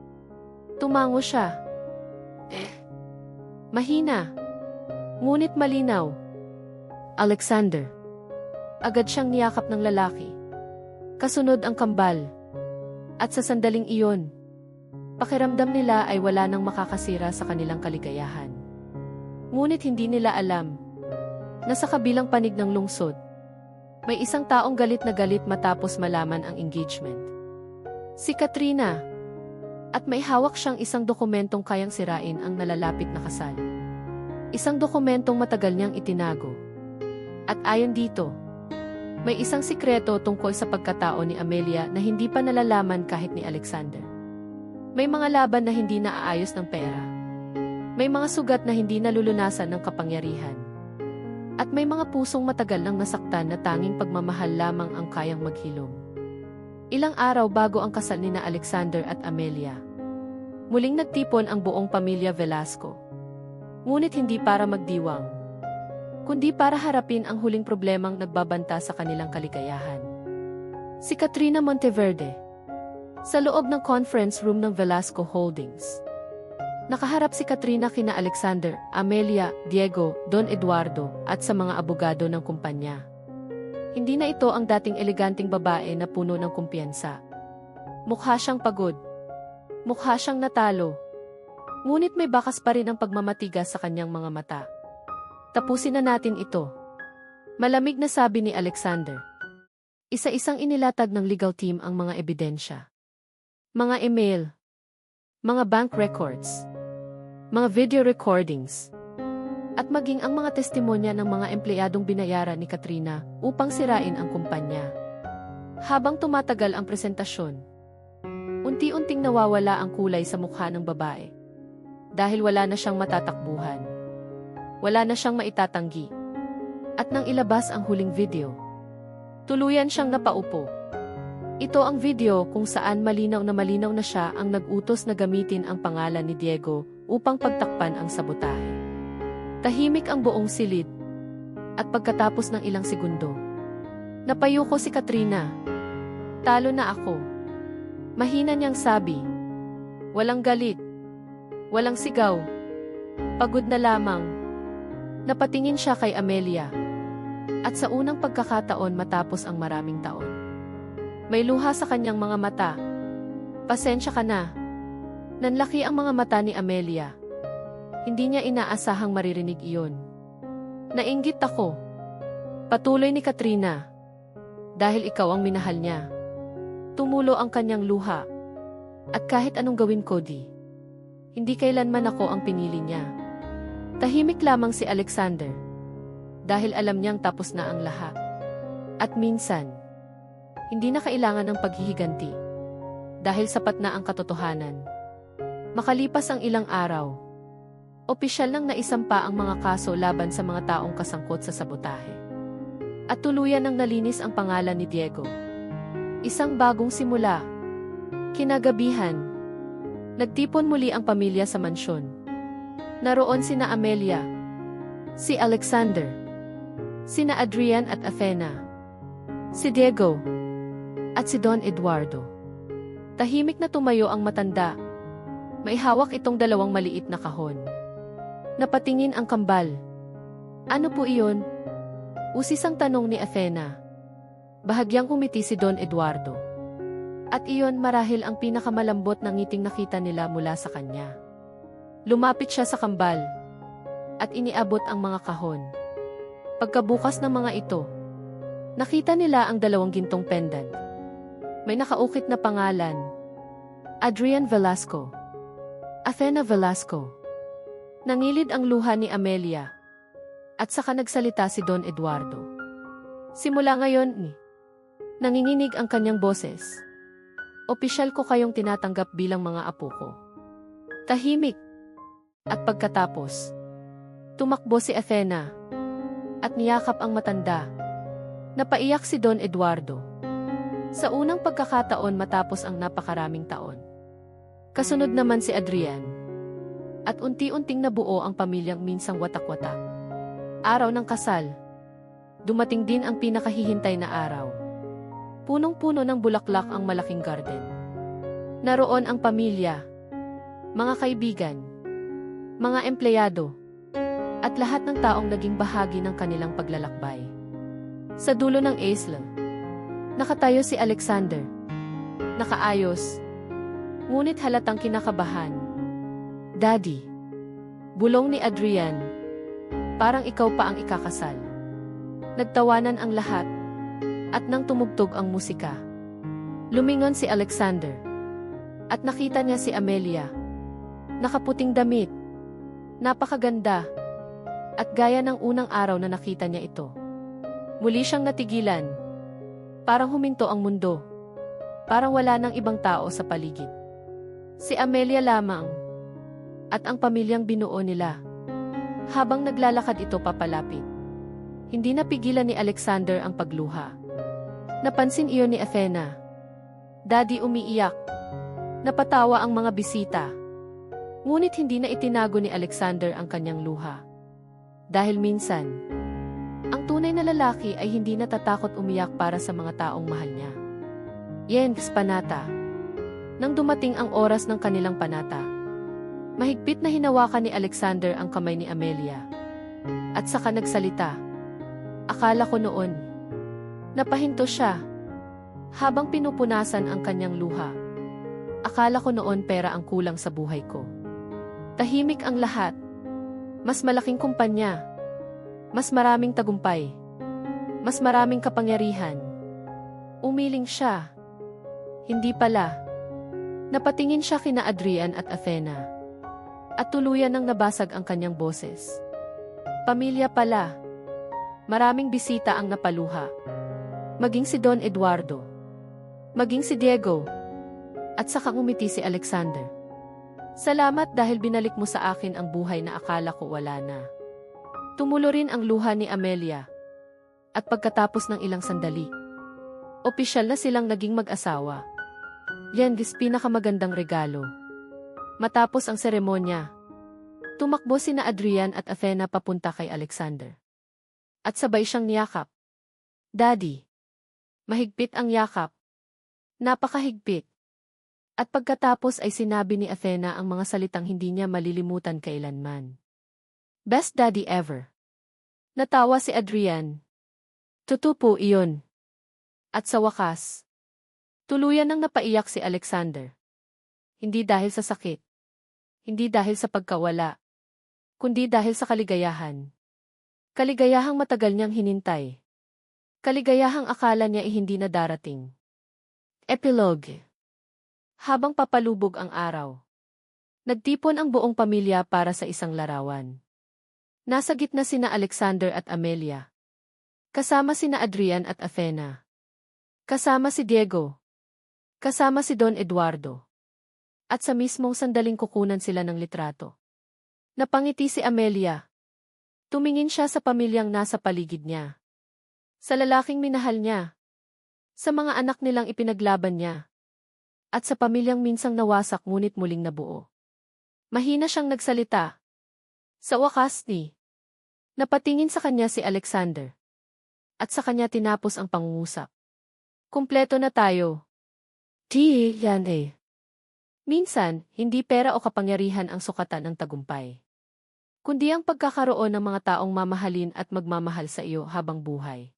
tumango siya. Mahina. Ngunit malinaw. Alexander. Agad siyang niyakap ng lalaki. Kasunod ang kambal. At sa sandaling iyon, pakiramdam nila ay wala nang makakasira sa kanilang kaligayahan. Ngunit hindi nila alam na sa kabilang panig ng lungsod, may isang taong galit na galit matapos malaman ang engagement. Si Katrina. At may hawak siyang isang dokumentong kayang sirain ang nalalapit na kasal. Isang dokumentong matagal niyang itinago. At ayon dito, may isang sikreto tungkol sa pagkatao ni Amelia na hindi pa nalalaman kahit ni Alexander. May mga laban na hindi naaayos ng pera. May mga sugat na hindi nalulunasan ng kapangyarihan. At may mga pusong matagal nang nasaktan na tanging pagmamahal lamang ang kayang maghilom. Ilang araw bago ang kasal ni na Alexander at Amelia, muling nagtipon ang buong pamilya Velasco. Ngunit hindi para magdiwang, kundi para harapin ang huling problemang nagbabanta sa kanilang kaligayahan. Si Katrina Monteverde. Sa loob ng conference room ng Velasco Holdings, nakaharap si Katrina kina Alexander, Amelia, Diego, Don Eduardo at sa mga abogado ng kumpanya. Hindi na ito ang dating eleganteng babae na puno ng kumpiyansa. Mukha siyang pagod. Mukha siyang natalo. Ngunit may bakas pa rin ang pagmamatigas sa kanyang mga mata. Tapusin na natin ito. Malamig na sabi ni Alexander. Isa-isang inilatag ng legal team ang mga ebidensya. Mga email. Mga bank records. Mga video recordings. At maging ang mga testimonya ng mga empleyadong binayaran ni Katrina upang sirain ang kumpanya. Habang tumatagal ang presentasyon, unti-unting nawawala ang kulay sa mukha ng babae. Dahil wala na siyang matatakbuhan. Wala na siyang maitatanggi. At nang ilabas ang huling video, tuluyan siyang napaupo. Ito ang video kung saan malinaw na siya ang nag-utos na gamitin ang pangalan ni Diego upang pagtakpan ang sabotahe. Tahimik ang buong silid. At pagkatapos ng ilang segundo, napayuko si Katrina. Talo na ako. Mahina niyang sabi. Walang galit. Walang sigaw. Pagod na lamang. Napatingin siya kay Amelia. At sa unang pagkakataon matapos ang maraming taon, may luha sa kanyang mga mata. Pasensya ka na. Nanlaki ang mga mata ni Amelia. Hindi niya inaasahang maririnig iyon. Nainggit ako. Patuloy ni Katrina. Dahil ikaw ang minahal niya. Tumulo ang kanyang luha. At kahit anong gawin ko hindi kailanman ako ang pinili niya. Tahimik lamang si Alexander. Dahil alam niyang tapos na ang lahat. At minsan, hindi na kailangan ng paghihiganti. Dahil sapat na ang katotohanan. Makalipas ang ilang araw, opisyal nang naisampa ang mga kaso laban sa mga taong kasangkot sa sabotahe. At tuluyan nang nalinis ang pangalan ni Diego. Isang bagong simula. Kinagabihan, nagtipon muli ang pamilya sa mansyon. Naroon sina Amelia, si Alexander, sina Adrian at Athena, si Diego, at si Don Eduardo. Tahimik na tumayo ang matanda. May hawak itong dalawang maliit na kahon. Napatingin ang kambal. Ano po iyon? Usisang tanong ni Athena. Bahagyang humiti si Don Eduardo. At iyon marahil ang pinakamalambot na ngiting nakita nila mula sa kanya. Lumapit siya sa kambal. At iniabot ang mga kahon. Pagkabukas ng mga ito, nakita nila ang dalawang gintong pendant. May nakaukit na pangalan. Adrian Velasco. Athena Velasco. Nangilid ang luha ni Amelia. At saka nagsalita si Don Eduardo. Simula ngayon, nanginginig ang kanyang boses. Opisyal ko kayong tinatanggap bilang mga apo ko. Tahimik. At pagkatapos, tumakbo si Athena. At niyakap ang matanda. Napaiyak si Don Eduardo. Sa unang pagkakataon matapos ang napakaraming taon. Kasunod naman si Adrian. At unti-unting nabuo ang pamilyang minsang watak-watak. Araw ng kasal. Dumating din ang pinakahihintay na araw. Punong-puno ng bulaklak ang malaking garden. Naroon ang pamilya, mga kaibigan, mga empleyado, at lahat ng taong naging bahagi ng kanilang paglalakbay. Sa dulo ng isla, nakatayo si Alexander. Nakaayos, ngunit halatang kinakabahan. Daddy, bulong ni Adrian, parang ikaw pa ang ikakasal. Nagtawanan ang lahat, at nang tumugtog ang musika, lumingon si Alexander. At nakita niya si Amelia. Nakaputing damit. Napakaganda. At gaya ng unang araw na nakita niya ito. Muli siyang natigilan. Parang huminto ang mundo. Parang wala nang ibang tao sa paligid. Si Amelia lamang. At ang pamilyang binuo nila. Habang naglalakad ito papalapit. Hindi napigilan ni Alexander ang pagluha. Napansin iyon ni Athena. Daddy umiiyak. Napatawa ang mga bisita. Ngunit hindi na itinago ni Alexander ang kanyang luha. Dahil minsan, ang tunay na lalaki ay hindi natatakot umiyak para sa mga taong mahal niya. Jens Panata. Nang dumating ang oras ng kanilang panata, mahigpit na hinawakan ni Alexander ang kamay ni Amelia. At saka nagsalita. Akala ko noon, napahinto siya. Habang pinupunasan ang kanyang luha. Akala ko noon pera ang kulang sa buhay ko. Tahimik ang lahat. Mas malaking kumpanya. Mas maraming tagumpay. Mas maraming kapangyarihan. Umiling siya. Hindi pala. Napatingin siya kina Adrian at Athena. At tuluyan nang nabasag ang kanyang boses. Pamilya pala. Maraming bisita ang napaluha. Maging si Don Eduardo. Maging si Diego. At saka umiti si Alexander. Salamat dahil binalik mo sa akin ang buhay na akala ko wala na. Tumulo rin ang luha ni Amelia. At pagkatapos ng ilang sandali, opisyal na silang naging mag-asawa. Yan is pinakamagandang regalo. Matapos ang seremonya, tumakbo sina Adrian at Athena papunta kay Alexander. At sabay siyang niyakap. Daddy. Mahigpit ang yakap. Napakahigpit. At pagkatapos ay sinabi ni Athena ang mga salitang hindi niya malilimutan kailanman. Best daddy ever. Natawa si Adrian. Totoo po iyon. At sa wakas, tuluyan nang napaiyak si Alexander. Hindi dahil sa sakit. Hindi dahil sa pagkawala. Kundi dahil sa kaligayahan. Kaligayahang matagal niyang hinintay. Kaligayahang akala niya ay hindi na darating. Epilogue. Habang papalubog ang araw, nagtipon ang buong pamilya para sa isang larawan. Nasa gitna sina Alexander at Amelia. Kasama sina Adrian at Athena. Kasama si Diego. Kasama si Don Eduardo. At sa mismong sandaling kukunan sila ng litrato. Napangiti si Amelia. Tumingin siya sa pamilyang nasa paligid niya. Sa lalaking minahal niya. Sa mga anak nilang ipinaglaban niya. At sa pamilyang minsang nawasak ngunit muling nabuo. Mahina siyang nagsalita. Sa wakas napatingin sa kanya si Alexander. At sa kanya tinapos ang pangungusap. Kumpleto na tayo. Yan eh. Minsan, hindi pera o kapangyarihan ang sukatan ng tagumpay. Kundi ang pagkakaroon ng mga taong mamahalin at magmamahal sa iyo habang buhay.